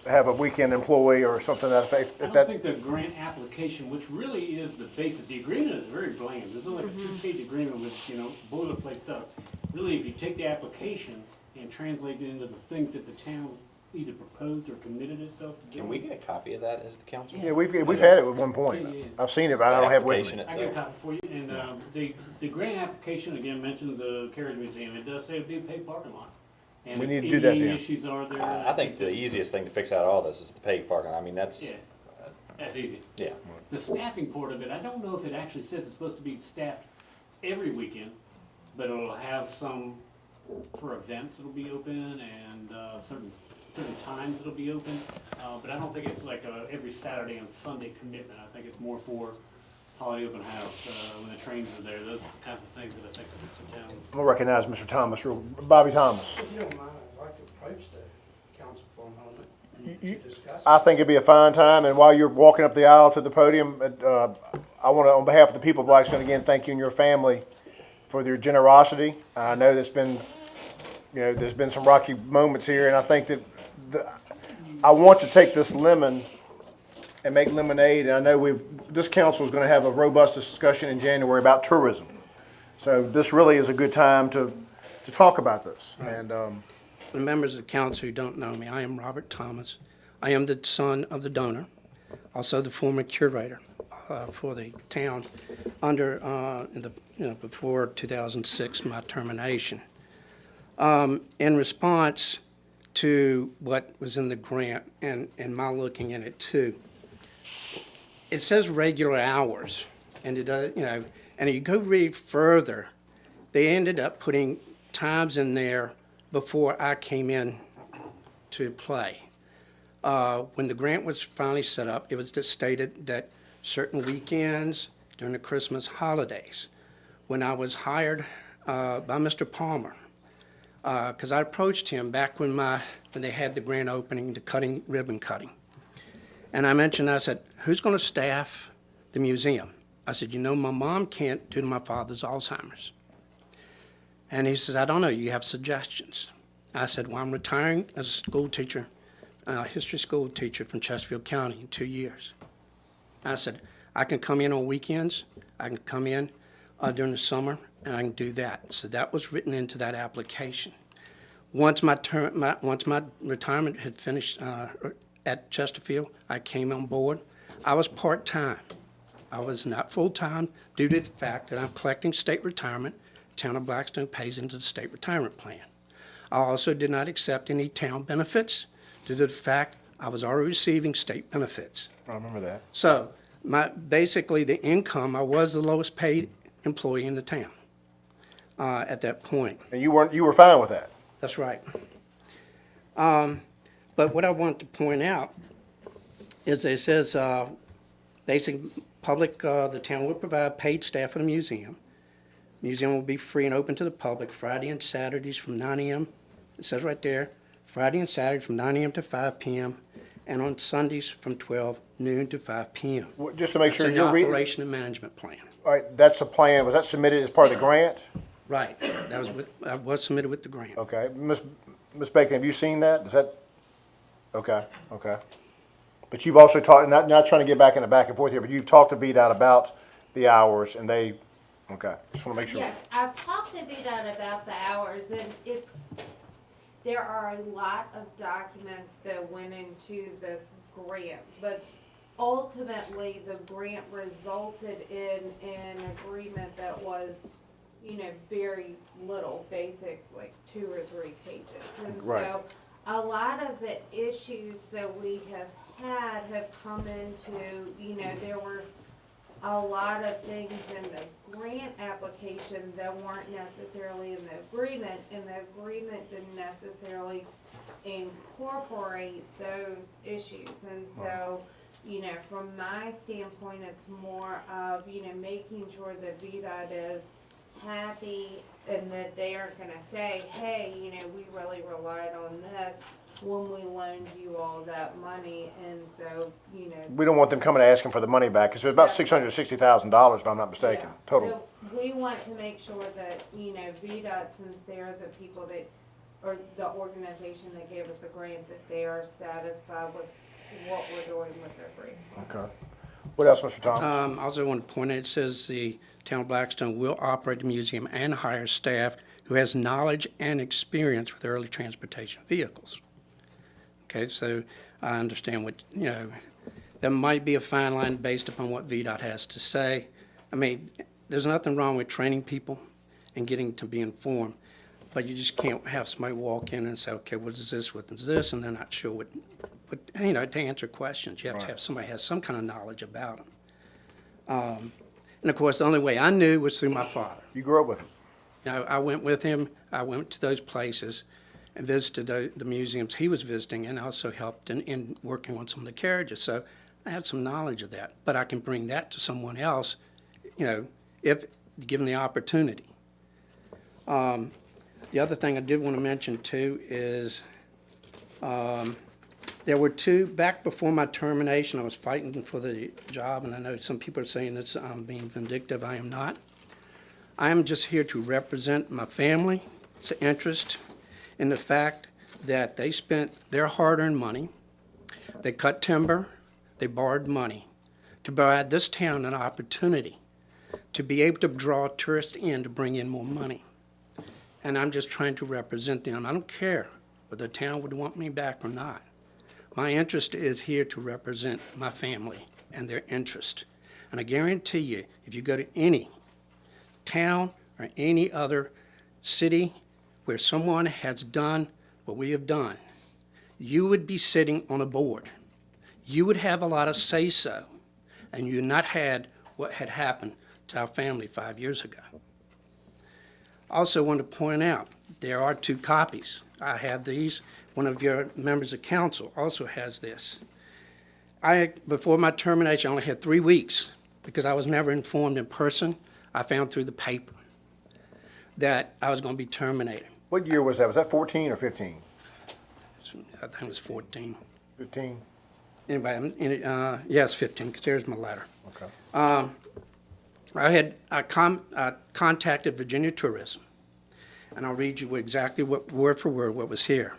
have a weekend employee or something that effect. I don't think the grant application, which really is the basic, the agreement is very bland. There's like a two-page agreement with, you know, boilerplate stuff. Really, if you take the application and translate it into the things that the town either proposed or committed itself to do. Can we get a copy of that as the council? Yeah, we've had it at one point. Yeah. I've seen it, but I don't have it with Application me. I get a copy for you, and the grant application, again, mentions the Carriage Museum. It does say it'd be a paid parking lot. And We if need to do that any then. issues are there. I think the easiest thing to fix out of all this is the paved parking. I mean, that's, Yeah, that's easy. yeah. The staffing part of it, I don't know if it actually says it's supposed to be staffed every weekend, but it'll have some, for events it'll be open, and certain times it'll be open. But I don't think it's like a every Saturday and Sunday commitment. I think it's more for holiday open house, when the trains are there, those kinds of things that I think it's in town. I'm gonna recognize Mr. Thomas, Bobby Thomas. If you don't mind, I'd like to approach the council for a moment to discuss. I think it'd be a fine time, and while you're walking up the aisle to the podium, I want to, on behalf of the people of Blackstone, again, thank you and your family for your generosity. I know there's been some rocky moments here, and I think that I want to take this lemon and make lemonade. And I know this council is going to have a robust discussion in January about tourism. So this really is a good time to talk about this. And For the members of the council who don't know me, I am Robert Thomas. I am the son of the donor, also the former curator for the town before 2006, my termination. In response to what was in the grant and my looking at it too, it says regular hours, and it does, and you go read further, they ended up putting times in there before I came in to play. When the grant was finally set up, it was just stated that certain weekends during the Christmas holidays, when I was hired by Mr. Palmer, because I approached him back when they had the grand opening, the ribbon cutting. And I said, who's going to staff the museum? I said, my mom can't due to my father's Alzheimer's. And he says, I don't know, you have suggestions. I said, well, I'm retiring as a school teacher, history school teacher from Chesterfield County in 2 years. I said, I can come in on weekends, I can come in during the summer, and I can do that. So that was written into that application. Once my retirement had finished at Chesterfield, I came on board. I was part-time. I was not full-time due to the fact that I'm collecting state retirement. Town of Blackstone pays into the state retirement plan. I also did not accept any town benefits due to the fact I was already receiving state benefits. I remember that. So basically the income, I was the lowest paid employee in the town at that point. And you were fine with that? That's right. But what I want to point out is it says basic public, the town will provide paid staff for the museum. Museum will be free and open to the public Friday and Saturdays from 9 a.m. It says right there, Friday and Saturday from 9 a.m. to 5 p.m. and on Sundays from 12 noon to 5 p.m. Just to make sure It's you're an reading. operation and management plan. All right, that's a plan. Was that submitted as part of the grant? Right. That was submitted with the grant. Okay. Ms. Bacon, have you seen that? Is that? Okay. But you've also talked, not trying to get back in the back and forth here, but you've talked to VDOT about the hours, and they, Okay, just wanna make sure. Yes, I've talked to VDOT about the hours, and there are a lot of documents that went into this grant, but ultimately, the grant resulted in an agreement that was, very little, basic, like 2 or 3 pages. And Right. so, a lot of the issues that we have had have come into, there were a lot of things in the grant application that weren't necessarily in the agreement, and the agreement didn't necessarily incorporate those issues. And so, from my standpoint, it's more of, making sure that VDOT is happy and that they aren't gonna say, hey, we really relied on this when we loaned you all that money, and so, We don't want them coming asking for the money back, because it's about $660,000, if I'm not mistaken, yeah. total. So we want to make sure that, VDOT, since they're the people that, or the organization that gave us the grant, that they are satisfied with what we're doing with their grant. Okay. What else, Mr. Tom? I also want to point out, it says the town of Blackstone will operate the museum and hire staff who has knowledge and experience with early transportation vehicles. Okay, so I understand what, there might be a fine line based upon what VDOT has to say. I mean, there's nothing wrong with training people and getting to be informed, but you just can't have somebody walk in and say, okay, what is this, and they're not sure what, to answer questions. You have to have somebody who has some kind of knowledge about them. And of course, the only way I knew was through my father. You grew up with him. I went with him, I went to those places and visited the museums he was visiting, and also helped in working on some of the carriages. So I had some knowledge of that, but I can bring that to someone else, if given the opportunity. The other thing I did want to mention too is there were back before my termination, I was fighting for the job, and I know some people are saying that I'm being vindictive. I am not. I am just here to represent my family's interest in the fact that they spent their hard-earned money, they cut timber, they borrowed money to provide this town an opportunity to be able to draw tourists in to bring in more money. And I'm just trying to represent them. I don't care whether the town would want me back or not. My interest is here to represent my family and their interest. And I guarantee you, if you go to any town or any other city where someone has done what we have done, you would be sitting on a board. You would have a lot of say-so, and you would not had what had happened to our family 5 years ago. I also want to point out, there are 2 copies. I have these. One of your members of council also has this. Before my termination, I only had 3 weeks because I was never informed in person. I found through the paper that I was going to be terminated. What year was that? Was that 14 or 15? I think it was 14. 15? Anyway, yes, 15, because there's my letter. Okay. I contacted Virginia Tourism, and I'll read you exactly word for word what was here.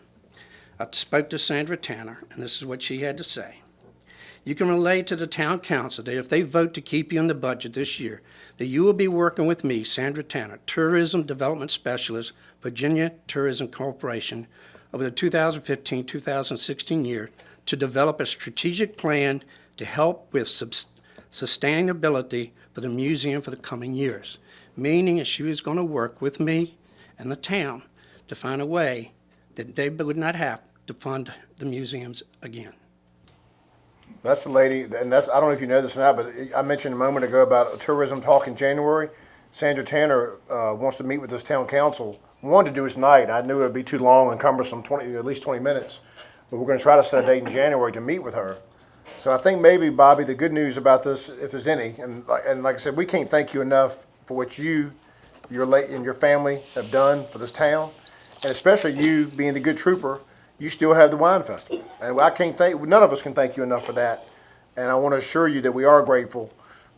I spoke to Sandra Tanner, and this is what she had to say. You can relay to the town council that if they vote to keep you in the budget this year, that you will be working with me, Sandra Tanner, Tourism Development Specialist, Virginia Tourism Corporation, over the 2015-2016 year to develop a strategic plan to help with sustainability for the museum for the coming years, meaning that she was going to work with me and the town to find a way that they would not have to fund the museums again. That's the lady, and that's, I don't know if you know this or not, but I mentioned a moment ago about a tourism talk in January. Sandra Tanner wants to meet with this town council. Wanted to do it tonight. I knew it would be too long and cumbersome, at least 20 minutes. But we're going to try to set a date in January to meet with her. So I think maybe, Bobby, the good news about this, if there's any, and like I said, we can't thank you enough for what you, and your family have done for this town, and especially you being the good trooper. You still have the wine festival, and I can't thank. None of us can thank you enough for that. And I want to assure you that we are grateful.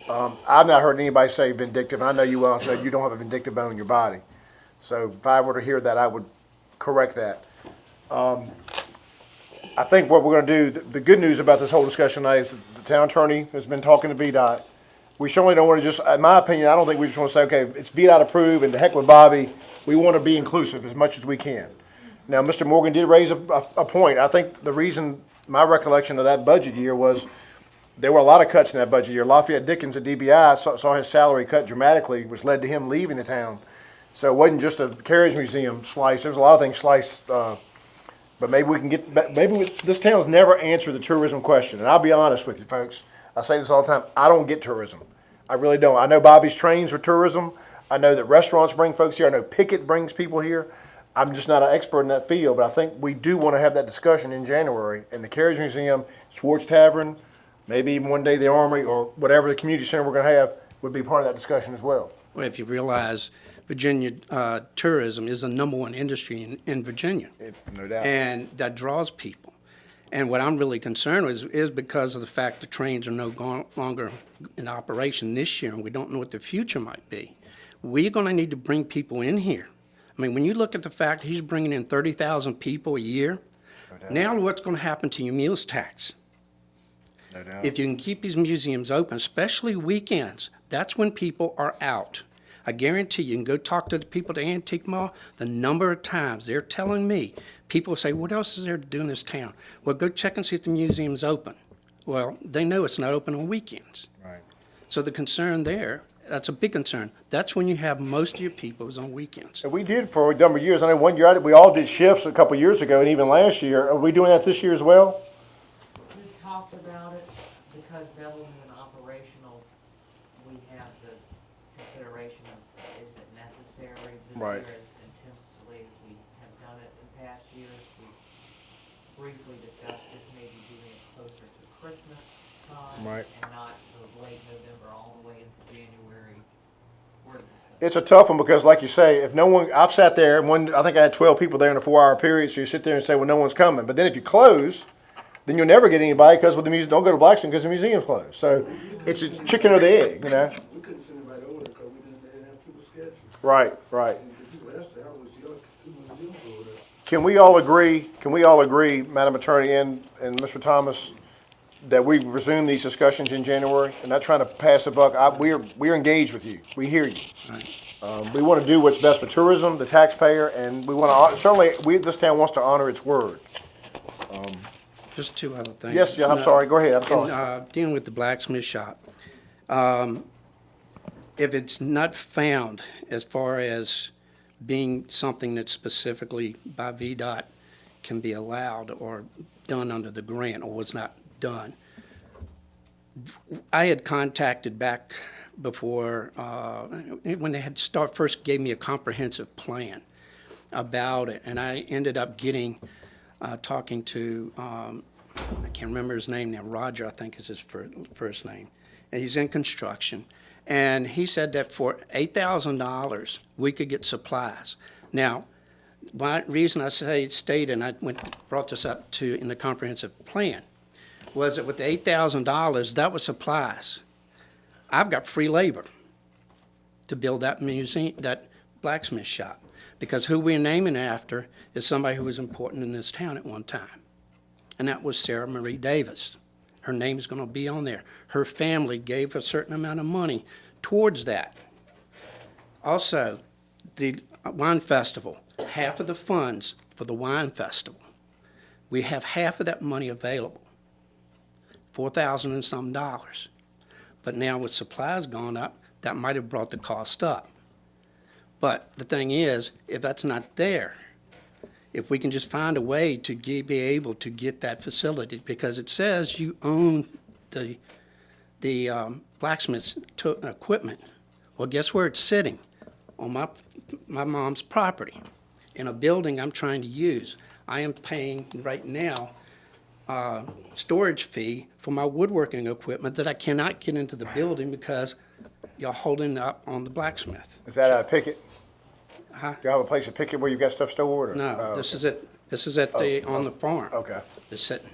I've not heard anybody say vindictive, and I know you well enough to know you don't have a vindictive bone in your body. So if I were to hear that, I would correct that. I think what we're going to do, the good news about this whole discussion tonight is that the town attorney has been talking to VDOT, we certainly don't want to just, in my opinion, I don't think we just want to say, okay, it's VDOT approved and to heck with Bobby. We want to be inclusive as much as we can. Now, Mr. Morgan did raise a point. I think the reason, my recollection of that budget year was there were a lot of cuts in that budget year. Lafayette Dickens at DBI saw his salary cut dramatically, which led to him leaving the town. So it wasn't just a Carriage Museum slice. There was a lot of things sliced, but maybe we can get, this town's never answered the tourism question. And I'll be honest with you, folks. I say this all the time. I don't get tourism. I really don't. I know Bobby's trains are tourism. I know that restaurants bring folks here. I know Pickett brings people here. I'm just not an expert in that field, but I think we do want to have that discussion in January. And the Carriage Museum, Schwartz Tavern, maybe even one day the Armory or whatever the community center we're going to have would be part of that discussion as well. Well, if you realize Virginia tourism is the #1 industry in Virginia. No doubt. And that draws people. And what I'm really concerned with is because of the fact the trains are no longer in operation this year, and we don't know what the future might be. We're going to need to bring people in here. I mean, when you look at the fact he's bringing in 30,000 people a year, now what's going to happen to your meals tax? No doubt. If you can keep these museums open, especially weekends, that's when people are out. I guarantee you can go talk to the people at the Antique Mall, the number of times they're telling me, people say, what else is there to do in this town? Well, go check and see if the museum's open. Well, they know it's not open on weekends. Right. So the concern there, that's a big concern. That's when you have most of your people is on weekends. And we did for a number of years. I know one year we all did shifts a couple of years ago, and even last year. Are we doing that this year as well? We talked about it because Bellevue and operational, we have the consideration of, is it necessary this Right. year as intensely as we have done it in past years? We briefly discussed just maybe doing it closer to Christmas time. Right. And not the late November all the way into January. We're discussing. It's a tough one because, like you say, if no one, I've sat there, and I think I had 12 people there in a 4-hour period, so you sit there and say, well, no one's coming. But then if you close, then you'll never get anybody because with the museum, don't go to Blackstone because the museum's closed. So it's a chicken or the egg, you know? We couldn't send anybody over because we didn't have people's schedules. Right, right. And the people asked that was young, two museums over there. Can we all agree, Madam Attorney and Mr. Thomas, that we resume these discussions in January? And not trying to pass the buck. We're engaged with you. We hear you. We want to do what's best for tourism, the taxpayer, and we want to, certainly, this town wants to honor its word. Just two other things. Yes, yeah, I'm sorry. Go ahead. I'm sorry. Dealing with the blacksmith shop, if it's not found as far as being something that specifically by VDOT can be allowed or done under the grant or was not done, I had contacted back before, when they had first gave me a comprehensive plan about it, and I ended up talking to, I can't remember his name now, Roger, I think is his first name, and he's in construction, and he said that for $8,000, we could get supplies. Now, the reason I say state, and I brought this up in the comprehensive plan, was that with the $8,000, that was supplies. I've got free labor to build that museum, that blacksmith shop, because who we're naming after is somebody who was important in this town at one time, and that was Sarah Marie Davis. Her name's going to be on there. Her family gave a certain amount of money towards that. Also, the wine festival, half of the funds for the wine festival, we have half of that money available, $4,000 and some dollars. But now with supplies going up, that might have brought the cost up. But the thing is, if that's not there, if we can just find a way to be able to get that facility, because it says you own the blacksmith's equipment. Well, guess where it's sitting? On my mom's property, in a building I'm trying to use. I am paying right now storage fee for my woodworking equipment that I cannot get into the building because you're holding up on the blacksmith. Is that a Pickett? Huh? Do you have a place to pick it where you've got stuff stored? Or? No, this is it. This is on the farm. Okay. It's sitting.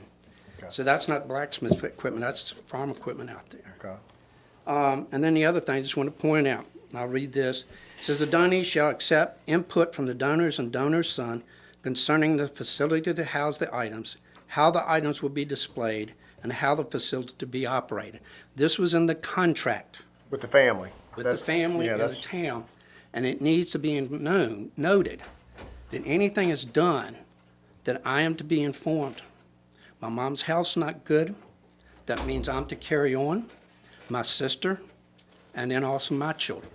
Okay. So that's not blacksmith equipment, that's farm equipment out there. Okay. And then the other thing I just want to point out, I'll read this. It says, the donee shall accept input from the donors and donor's son concerning the facility to house the items, how the items will be displayed, and how the facility to be operated. This was in the contract With the family. with the family yeah, and the that's- town. And it needs to be noted that anything is done, that I am to be informed. My mom's health's not good. That means I'm to carry on, my sister, and then also my children.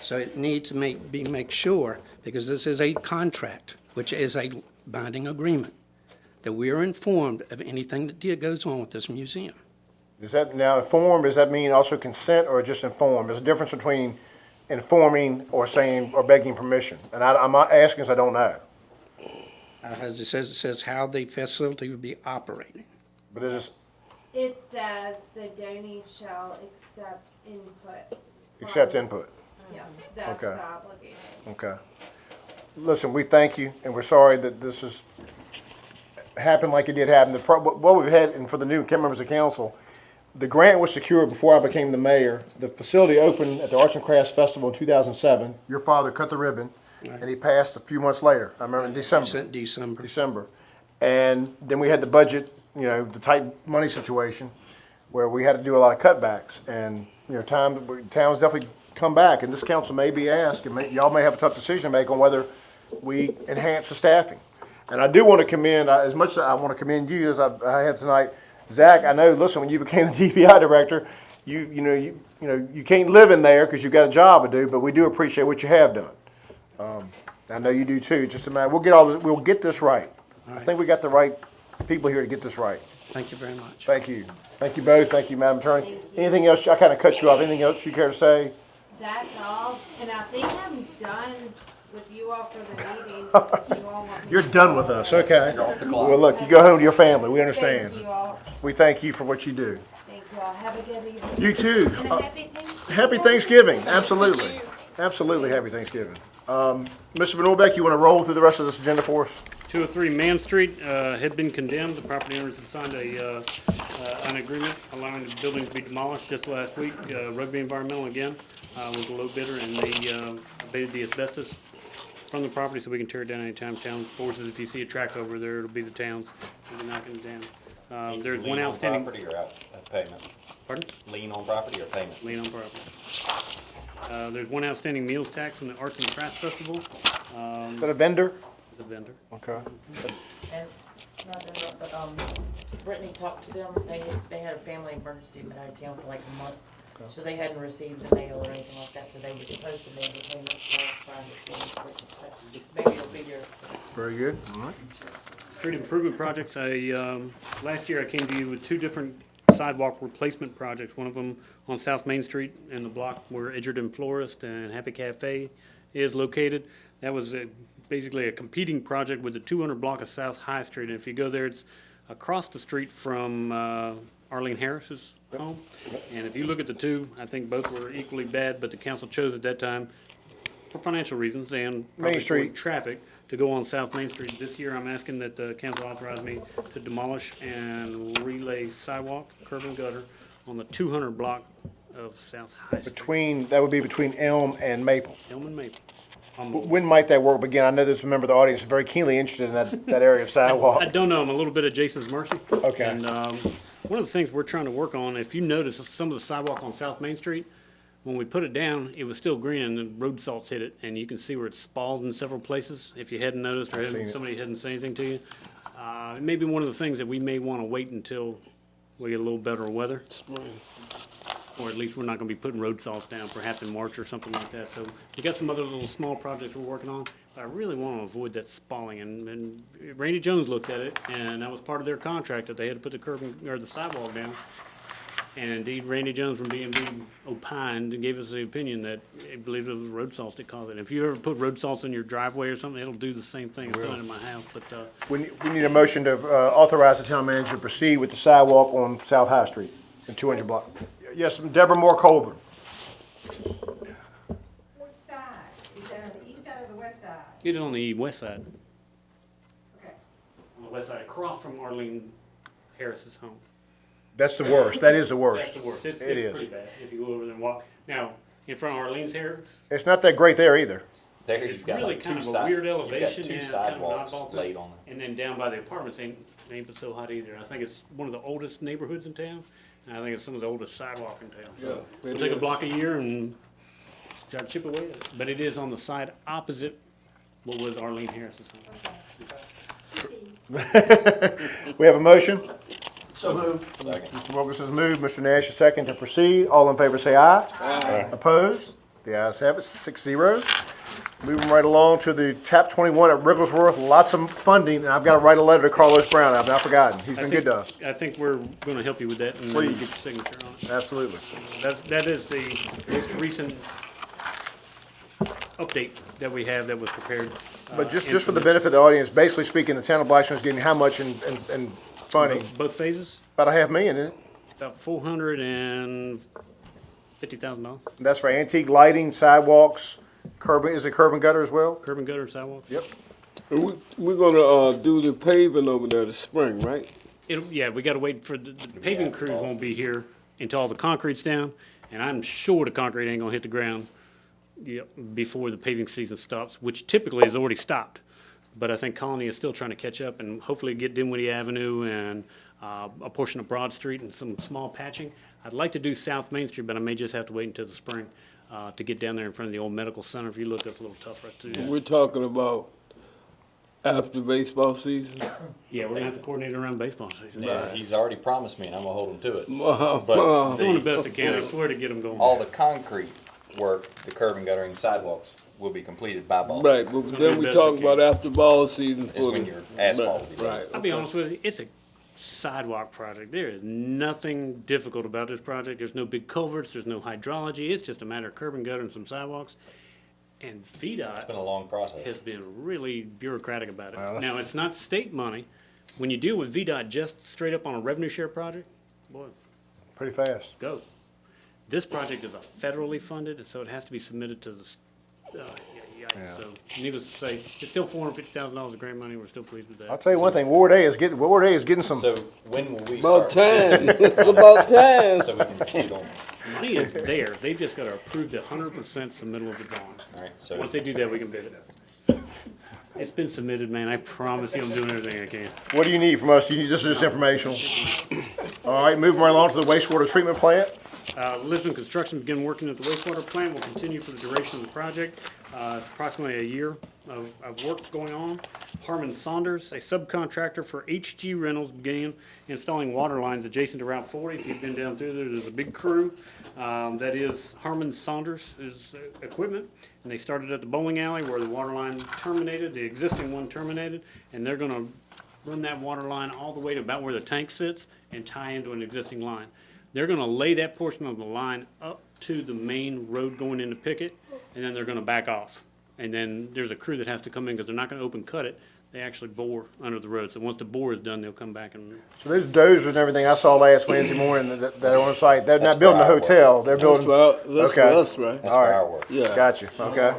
So it needs to make sure, because this is a contract, which is a binding agreement, that we are informed of anything that goes on with this museum. Does that, now informed, does that mean also consent or just informed? There's a difference between informing or saying, or begging permission. And I'm not asking because I don't know. As it says how the facility will be operating. But is this, It says the donee shall accept input. accept from- input? Yeah, that's Okay. the obligation. Okay. Listen, we thank you, and we're sorry that this has happened like it did happen. What we've had, and for the new members of council, the grant was secured before I became the mayor. The facility opened at the Arts and Crafts Festival in 2007. Your father cut the ribbon, and he passed a few months later. I remember in December. And then we had the budget, the tight money situation, where we had to do a lot of cutbacks. And, towns definitely come back, and this council may be asked, and y'all may have a tough decision to make on whether we enhance the staffing. And I do want to commend, as much as I want to commend you as I have tonight, Zach, I know, listen, when you became the DPI director, you can't live in there because you've got a job to do, but we do appreciate what you have done. I know you do too. Just a matter, we'll get this right. I think we got the right people here to get this right. Thank you very much. Thank you. Thank you both. Thank you, Madam Attorney. Anything else? I kind of cut you off. Anything else you care to say? That's all, and I think I'm done with you all for the meeting. You all want me You're to done go with home. us. Okay. You're off the clock. Well, look, you go home to your family. We understand. Thank you all. We thank you for what you do. Thank you all. Have a good evening. You too. And a happy Thanksgiving. Happy Thanksgiving. Absolutely. Absolutely happy Thanksgiving. Mr. Van Orbeck, you want to roll through the rest of this agenda for us? 203 Man Street had been condemned. The property owners had signed an agreement allowing the building to be demolished just last week. Rugby Environmental again was a low bidder, and they abated the asbestos from the property so we can tear it down anytime town forces. If you see a track over there, it'll be the towns. We'll be knocking it down. There's one outstanding. Lien on property or payment? Pardon? Lien on property or payment? Lien on property. There's one outstanding meals tax from the Arts and Crafts Festival. Is that a vendor? The vendor. Okay. And, not to interrupt, but, Brittany talked to them, they had a family emergency, been out of town for like a month. So they hadn't received the mail or anything like that, so they were supposed to make the payment for maybe it'll be your. Very good. All right. Street improvement projects, last year I came to you with two different sidewalk replacement projects. One of them on South Main Street in the block where Edgerton Florist and Happy Cafe is located. That was basically a competing project with the 200 block of South High Street. And if you go there, it's across the street from Arlene Harris's home. And if you look at the two, I think both were equally bad, but the council chose at that time, for financial reasons and probably for Street. traffic, to go on South Main Street. This year, I'm asking that the council authorize me to demolish and relay sidewalk, curb and gutter on the 200 block of South High Street. That would be between Elm and Maple. Elm and Maple. When might that work begin? I know there's a member of the audience very keenly interested in that area of sidewalk. I don't know. I'm a little bit of Jason's Mercy. Okay. And one of the things we're trying to work on, if you notice some of the sidewalk on South Main Street, when we put it down, it was still green and the road salts hit it, and you can see where it's spalled in several places. If you hadn't noticed or somebody hadn't said anything to you, it may be one of the things that we may want to wait until we get a little better weather. Or at least we're not going to be putting road salts down, perhaps in March or something like that. So we got some other little small projects we're working on, but I really want to avoid that spalling. And Randy Jones looked at it, and that was part of their contract that they had to put the curb or the sidewalk down. And indeed, Randy Jones from B&B opined and gave us the opinion that he believed it was road salts that caused it. If you ever put road salts in your driveway or something, it'll do the same thing. It's done it in my house, but We need a motion to authorize the town manager to proceed with the sidewalk on South High Street, in 200 block. Yes, Deborah Moore Colburn. Which side? Is that on the east side or the west side? it is on the west side. Okay. On the west side, across from Arlene Harris's home. That's the worst. That is the worst. That's the worst. It's It is. pretty bad if you go over there and walk. Now, in front of Arlene's Harris, It's not that great there either. There it's you've got really like kind two of a weird elevation. You've got two Yeah, it's kind of an sidewalks oddball thing. laid on it. And then down by the apartments ain't but so hot either. I think it's one of the oldest neighborhoods in town. I think it's some of the oldest sidewalk in town. Yeah, So we'll it take a is. block a year and try to chip away at it. But it is on the side opposite what was Arlene Harris's home. We have a motion. So moved. Second. Mr. Wilkerson's moved, Mr. Nash is second to proceed. All in favor say aye. Aye. Opposed? The ayes have it, 6-0. Moving right along to the TAP 21 at Wigglesworth, lots of funding, and I've got to write a letter to Carlos Brown, I've not forgotten, he's been good to us. I think we're gonna help you with that and then Please. get your signature on it. Absolutely. That is the most recent update that we have that was prepared. But just for the benefit of the audience, basically speaking, the town of Blackstone is getting how much in funding? Both phases, About $500,000, isn't it? about $450,000. That's for antique lighting, sidewalks, curb, is it curb and gutter as well? Curb and gutter and sidewalks. Yep. And we're gonna, do the paving over there this spring, right? Yeah, we gotta wait for, the paving crews won't be here until all the concrete's down, and I'm sure the concrete ain't gonna hit the ground, before the paving season stops, which typically has already stopped. But I think Colony is still trying to catch up and hopefully get Dinwiddie Avenue and, a portion of Broad Street and some small patching. I'd like to do South Main Street, but I may just have to wait until the spring, to get down there in front of the old medical center. If you look, that's a little tough right through. We're talking about after baseball season. Yeah, we're gonna have to coordinate around baseball season. Yeah, he's already promised me, and I'm gonna hold him to it. Doing But the best I can, I swear to get them going. all the concrete work, the curb and guttering sidewalks will be completed by ball Right, season. but then we talk about after ball season Is for when the. your asphalt will be done. Right. I'll be honest with you, it's a sidewalk project. There is nothing difficult about this project. There's no big culverts, there's no hydrology. It's just a matter of curb and gutter and some sidewalks. And It's been VDOT a long process. has been really bureaucratic about it. Well, Now, it's not state money. When you deal with VDOT just straight up on a revenue share project, boy, Pretty fast. go. This project is a federally funded, and so it has to be submitted to the, Yeah. so needless to say, it's still $450,000 of grant money. We're still pleased with that. I'll tell you one thing, Ward A is getting some, So when will we About start? time, it's about time. So we can proceed on. Money is there. They've just got to approve the 100% submittal of the drawings. All right, so Once they do that, we can bid it. It's been submitted, man. I promise you I'm doing everything I can. what do you need from us? You need just informational. All right, moving right along to the wastewater treatment plant. Lisbon Construction began working at the wastewater plant. Will continue for the duration of the project. It's approximately a year of work going on. Harmon Saunders, a subcontractor for HG Rentals, began installing water lines adjacent to Route 40. If you've been down through there, there's a big crew. That is Harmon Saunders' equipment. And they started at the bowling alley where the water line terminated, the existing one terminated, and they're gonna run that water line all the way to about where the tank sits and tie into an existing line. They're gonna lay that portion of the line up to the main road going into Pickett, and then they're gonna back off. And then there's a crew that has to come in, because they're not gonna open cut it, they actually bore under the road. So once the bore is done, they'll come back and, So there's dozers and everything I saw last Wednesday morning that are on site. They're That's not building a for our work. hotel, they're That's building, for Okay. us, right? that's all for right. our work. Yeah. Gotcha, okay.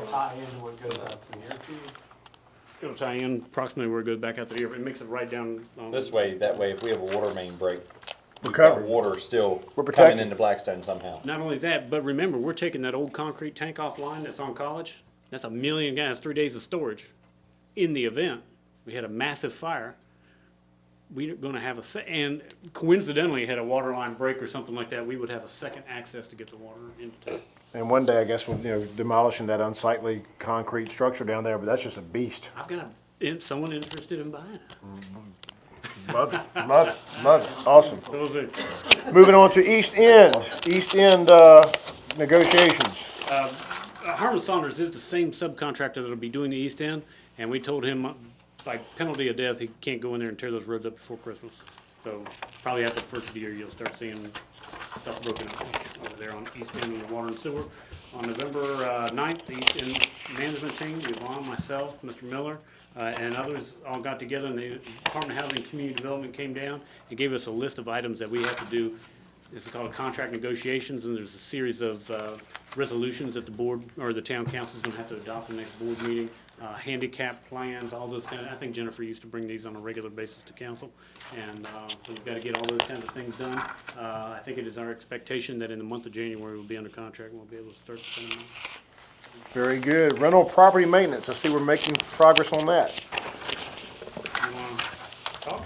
it'll tie in approximately where it goes back out to the airport. It makes it right down. This way, that way, if we have a water main break, We're we've got covered. water still We're coming protected. into Blackstone somehow. Not only that, but remember, we're taking that old concrete tank offline that's on College. That's 1 million gallons, 3 days of storage. In the event we had a massive fire, we're gonna have and coincidentally had a water line break or something like that, we would have a second access to get the water into town. And one day, I guess, we'll, demolishing that unsightly concrete structure down there, but that's just a beast. I've got someone interested in buying it. Love it, love it, love it, awesome. Those are- Moving on to East End negotiations. Harmon Saunders is the same subcontractor that'll be doing the East End, and we told him by penalty of death, he can't go in there and tear those roads up before Christmas. So probably after the first of the year, you'll start seeing stuff broken up over there on East End and the water and sewer. On November 9th, the East End management team, Yvonne, myself, Mr. Miller, and others all got together, and the Department of Housing and Community Development came down and gave us a list of items that we have to do. This is called contract negotiations, and there's a series of resolutions that the board or the town council is going to have to adopt in the next board meeting. Handicap plans, all those kind of, I think Jennifer used to bring these on a regular basis to council, and so we've got to get all those kinds of things done. I think it is our expectation that in the month of January we'll be under contract and we'll be able to start spending money. Very good. Rental property maintenance, I see we're making progress on that. You want to talk?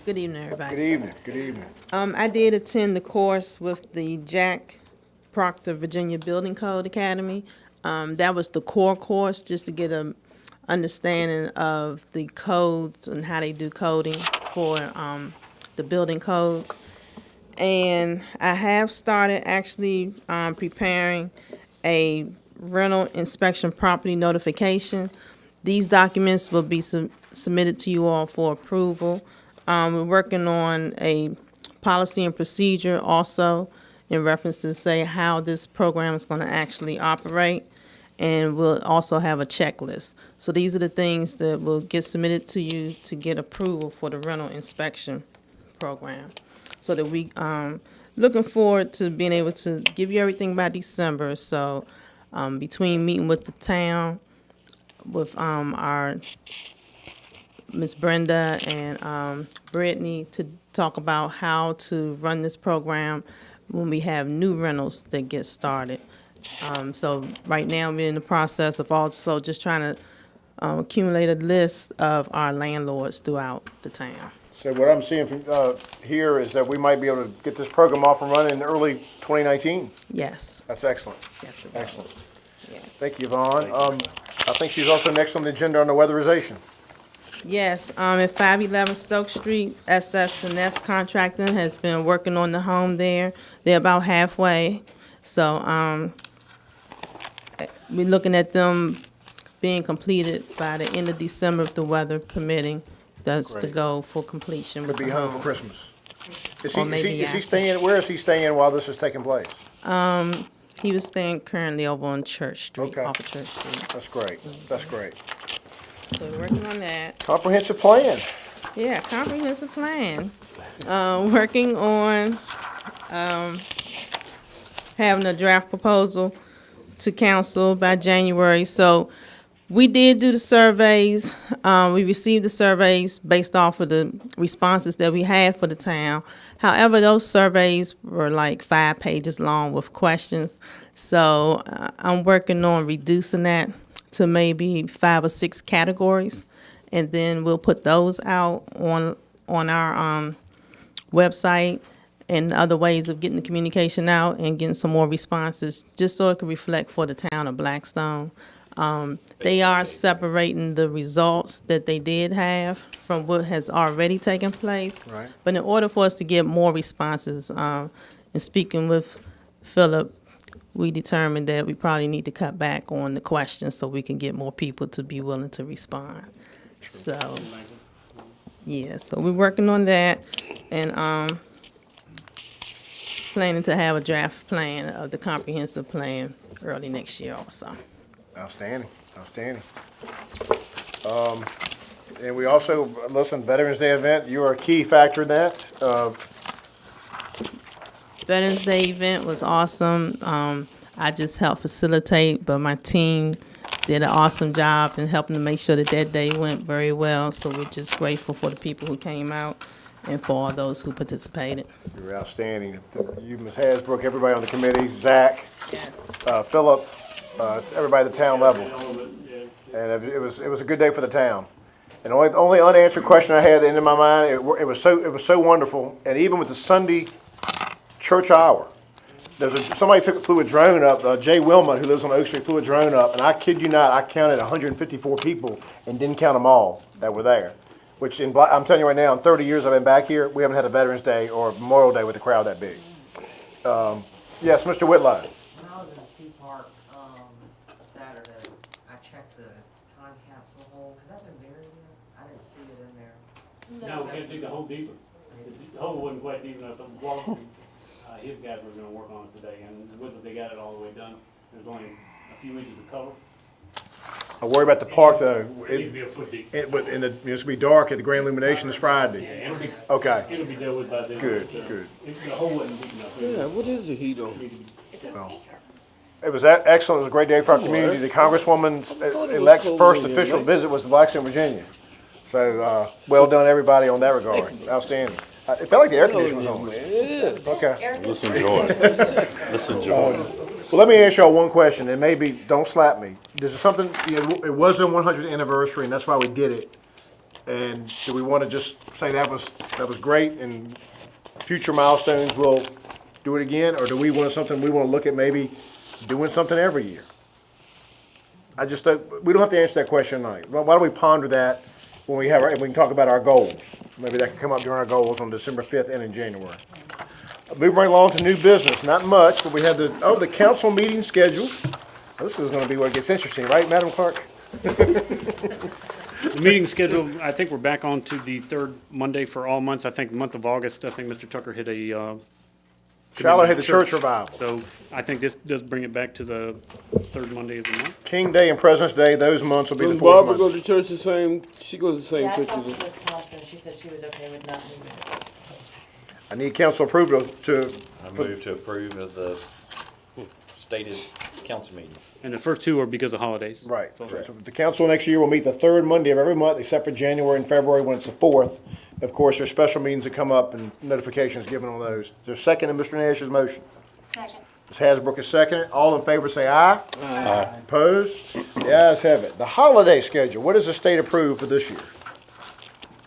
Good evening, everybody. Good evening, good evening. I did attend the course with the Jack Proctor Virginia Building Code Academy. That was the core course, just to get a understanding of the codes and how they do coding for the building code. And I have started actually preparing a rental inspection property notification. These documents will be submitted to you all for approval. We're working on a policy and procedure also in reference to say how this program is going to actually operate. And we'll also have a checklist. So these are the things that will get submitted to you to get approval for the rental inspection program. So that we, looking forward to being able to give you everything by December. So between meeting with the town, with our Miss Brenda and Brittany to talk about how to run this program when we have new rentals that get started. So right now we're in the process of also just trying to accumulate a list of our landlords throughout the town. So what I'm seeing from here is that we might be able to get this program off and running in early 2019. Yes. That's excellent. Yes. Excellent. Yes. Thank you, Yvonne. I think she's also next on the agenda on the weatherization. Yes, at 511 Stoke Street, SS&S Contracting has been working on the home there. They're about halfway. So we're looking at them being completed by the end of December if the weather permitting. That's the Great. goal for completion Could with be the home for home. Christmas. Is Or he, maybe is he after. staying, where is he staying while this is taking place? He was staying currently over on Church Street, Okay. off of Church Street. That's great. That's great. So we're working on that. Comprehensive plan. Yeah, comprehensive plan. Working on having a draft proposal to council by January. So we did do the surveys. We received the surveys based off of the responses that we had for the town. However, those surveys were like 5 pages long with questions. So I'm working on reducing that to maybe 5 or 6 categories. And then we'll put those out on our website and other ways of getting the communication out and getting some more responses, just so it can reflect for the town of Blackstone. They are separating the results that they did have from what has already taken place. Right. But in order for us to get more responses, in speaking with Philip, we determined that we probably need to cut back on the questions so we can get more people to be willing to respond. So, yeah, so we're working on that and planning to have a draft plan of the comprehensive plan early next year also. Outstanding, outstanding. And we also, listen, Veterans Day event, you are a key factor in that. Veterans Day event was awesome. I just helped facilitate, but my team did an awesome job in helping to make sure that that day went very well. So we're just grateful for the people who came out and for all those who participated. You're outstanding. You, Ms. Hasbrook, everybody on the committee, Zach, Yes. Philip, everybody at the town level. And it was a good day for the town. And the only unanswered question I had at the end of my mind, it was so wonderful. And even with the Sunday church hour, somebody flew a drone up, Jay Wilmot, who lives on Oak Street, flew a drone up, and I kid you not, I counted 154 people and didn't count them all that were there. Which I'm telling you right now, in 30 years I've been back here, we haven't had a Veterans Day or Memorial Day with a crowd that big. Yes, Mr. Whitlow. When I was in Sea Park, Saturday, I checked the time capsule hole. Has that been buried yet? I didn't see it in there. No, we can't dig the hole deeper. The hole wasn't quite deep enough. His guys were gonna work on it today, and whether they got it all the way done, there's only a few inches of cover. I worry about the park though. It needs to be a foot deep. It's gonna be dark at the Grand Illumination this Friday. Yeah, it'll be, Okay. it'll be dealt with by then. Good, but, good. The hole wasn't deep enough. Yeah, what is the heat on? It was excellent. It was a great day for our community. The Congresswoman's first official visit was to Blackstone, Virginia. So, well done, everybody, on that regard. Outstanding. It felt like the air conditioner was on. It is. Okay. Let's enjoy it. Let's enjoy it. Well, let me ask y'all one question, and maybe don't slap me. This is something, it was the 100th anniversary, and that's why we did it. And do we want to just say that was great and future milestones we'll do it again? Or do we want something, we want to look at maybe doing something every year? I just, we don't have to answer that question tonight. Why don't we ponder that when we have, we can talk about our goals. Maybe that can come up during our goals on December 5th and in January. Moving right along to new business, not much, but we have the council meeting schedule. This is going to be where it gets interesting, right, Madam Clerk? The meeting schedule, I think we're back on to the third Monday for all months. I think the month of August, I think Mr. Tucker hit a, Shiloh had the church revival. So I think this does bring it back to the third Monday of the month. King Day and President's Day, those months will be the Does fourth Barbara month. go to church the same, she goes the same Yeah, I church talked as to Ms. Thompson, she said she was okay with not moving it. I need council approval to, I move to approve of the stated council meetings. And the first two are because of holidays. right. So- So the council next year will meet the third Monday of every month, except for January and February when it's the fourth. Of course, there's special meetings that come up and notifications given on those. There's a second in Mr. Nash's motion. Second. Ms. Hasbrook is seconded. All in favor say aye. Aye. Opposed? The ayes have it. The holiday schedule, what does the state approve for this year?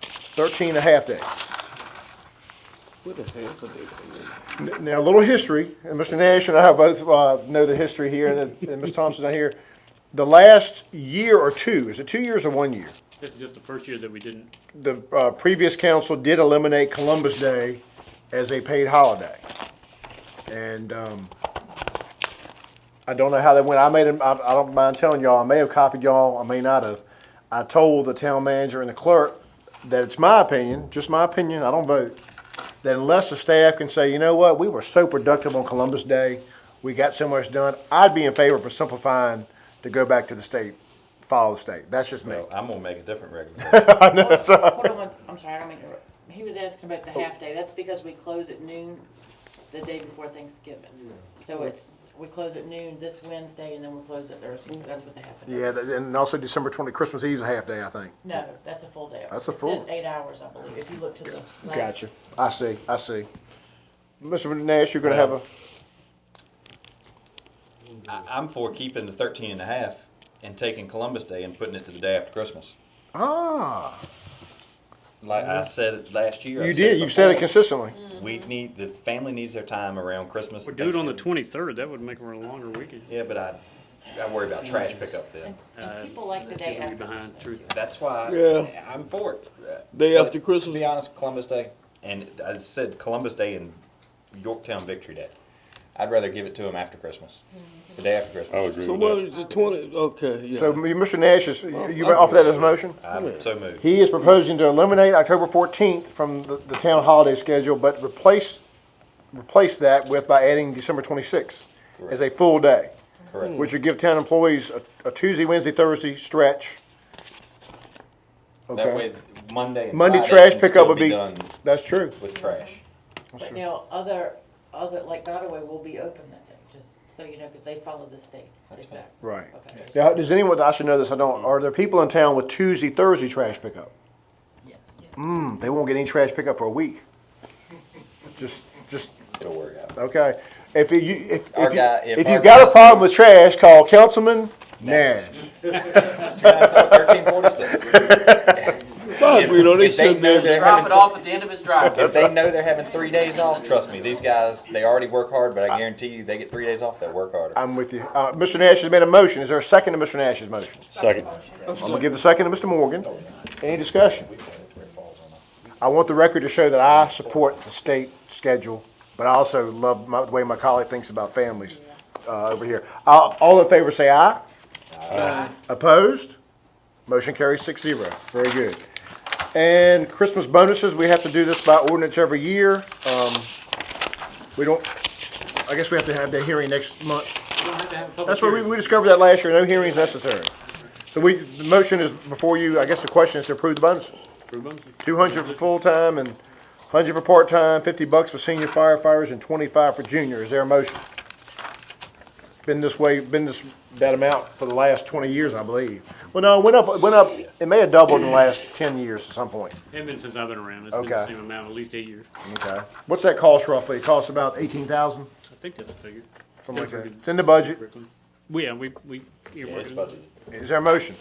13 and a half days. What the hell are they? Now, a little history, and Mr. Nash and I both know the history here, and Ms. Thompson's not here. The last year or two, is it 2 years or 1 year? This is just the first year that we didn't. The previous council did eliminate Columbus Day as a paid holiday. And I don't know how that went. I don't mind telling y'all, I may have copied y'all, I may not have. I told the town manager and the clerk that it's my opinion, just my opinion, I don't vote, that unless the staff can say, you know what, we were so productive on Columbus Day, we got so much done, I'd be in favor for simplifying to go back to the state, follow the state. That's just me. Well, I'm gonna make a different recommendation. I know, it's, Hold on one, I'm sorry, I don't mean to, he was asking about the half day, that's because we close at noon the day before Thanksgiving. So we close at noon this Wednesday and then we close at Thursday, that's what the half day. yeah, and also December 20, Christmas Eve's a half day, I think. No, that's a full day. That's a It full- says 8 hours, I believe, if you look to the left. Gotcha. I see. Mr. Nash, you're gonna have a, I'm for keeping the 13 and a half and taking Columbus Day and putting it to the day after Christmas. Like I said it last year. you did, you've said it consistently. The family needs their time around Christmas. We and do it on the Thanksgiving. 23rd. That would make it a longer weekend. Yeah, but I worry about trash pickup then. And people like the day Typically after. behind, true. That's why Yeah. I'm for it. Day But after Christmas. To be honest, Columbus Day, and I said Columbus Day and Yorktown Victory Day. I'd rather give it to them after Christmas, the day after Christmas. I would agree So with what that. is the 20, okay, yeah. So Mr. Nash is, you offer that as a motion? I'm so moved. He is proposing to eliminate October 14th from the town holiday schedule, but replace that with by adding December 26th as a full day, Correct. which would give town employees a Tuesday, Wednesday, Thursday stretch. That Okay. way, Monday and Monday Friday trash can pickup still would be, done that's true. with trash. But now, other, like Nottaway will be open that day, just so you know, because they follow the state. That's fine. Exactly. Right. Okay. Now, does anyone, I should know this, I don't, are there people in town with Tuesday, Thursday trash pickup? Yes. They won't get any trash pickup for a week. Just, It'll work out. okay. If Our guy- if if our you've got a guys- problem with trash, call Councilman Nash. 1346. Bob, you know, they If they said know that. they're Drop having, it off at the end of his driveway. if they know they're having 3 days off, trust me, these guys, they already work hard, but I guarantee you, they get 3 days off, they'll work harder. I'm with you. Mr. Nash has made a motion. Is there a second to Mr. Nash's motion? Second. I'm gonna give the second to Mr. Morgan. Any discussion? I want the record to show that I support the state schedule, but I also love the way my colleague thinks about families over here. All in favor say aye. Aye. Opposed? Motion carries 6-0. Very good. And Christmas bonuses, we have to do this by ordinance every year. We don't, I guess we have to have that hearing next month. You don't have to have a public That's what hearing. we discovered that last year, no hearings necessary. So the motion is before you, I guess the question is to approve the bonuses. Approve them. 200 for full-time and 100 for part-time, $50 for senior firefighters and 25 for junior. Is there a motion? Been that amount for the last 20 years, I believe. Well, no, it went up, it may have doubled in the last 10 years at some point. Hasn't been since I've been around. It's been the Okay. same amount, at least 8 years. Okay. What's that cost roughly? It costs about 18,000, I think that's a figure. something like that. It's in the budget. We Yeah, it's earmarked it. budgeted. Is there a motion?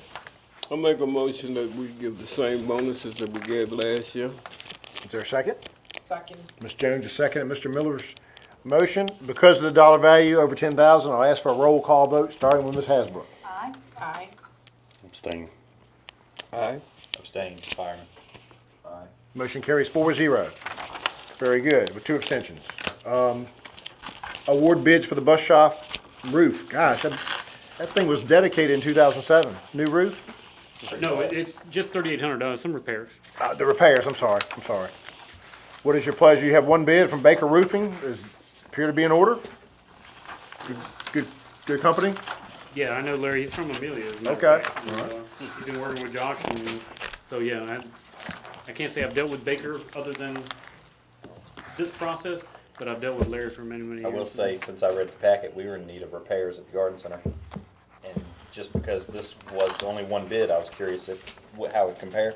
I make a motion that we give the same bonuses that we gave last year. Is there a second? Second. Ms. Jones is second, and Mr. Miller's motion. Because of the dollar value over 10,000, I'll ask for a roll call vote, starting with Ms. Hasbrook. Aye. Aye. Abstain. Aye. Abstain, fireman. Motion carries 4-0. Very good, with 2 abstentions. Award bids for the bus shop roof. Gosh, that thing was dedicated in 2007. New roof? No, it's just $3,800, some repairs. The repairs, I'm sorry. What is your pleasure? You have one bid from Baker Roofing. Does appear to be in order? Good company? Yeah, I know Larry, he's from Amelia. as a matter of Okay. fact. He's been working with Josh, and so, yeah, I can't say I've dealt with Baker other than this process, but I've dealt with Larry for many, many I years. will say, since I read the packet, we were in need of repairs at the garden center. And just because this was only one bid, I was curious how it would compare.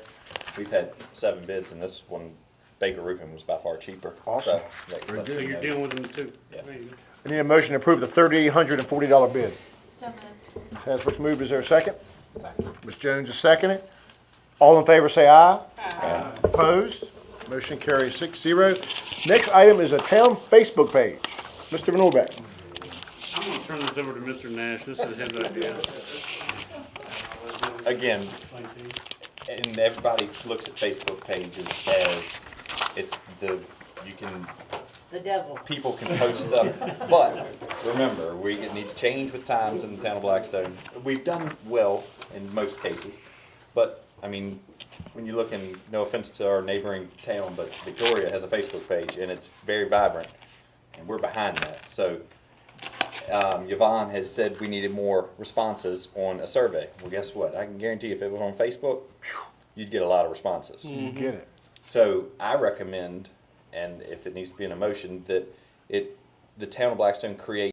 We've had 7 bids, and this one, Baker Roofing, was by far cheaper. Awesome. So, that Very lets good. So you you're know. dealing with them too? Yeah. There you go. I need a motion to approve the $3,840 bid. So moved. Ms. Hasbrook's moved. Is there a second? Second. Ms. Jones is seconded. All in favor say aye. Aye. Opposed? Motion carries 6-0. Next item is a town Facebook page. Mr. Van Orbeck. I'm gonna turn this over to Mr. Nash, this is his idea. Again, and everybody looks at Facebook pages as The devil. people can post stuff. But remember, we need to change with times in the town of Blackstone. We've done well in most cases, but I mean, when you look in, no offense to our neighboring town, but Victoria has a Facebook page and it's very vibrant, and we're behind that. So Yvonne has said we needed more responses on a survey. Well, guess what? I can guarantee if it was on Facebook, you'd get a lot of responses. You get it. So I recommend, and if it needs to be in a motion, that the town of Blackstone create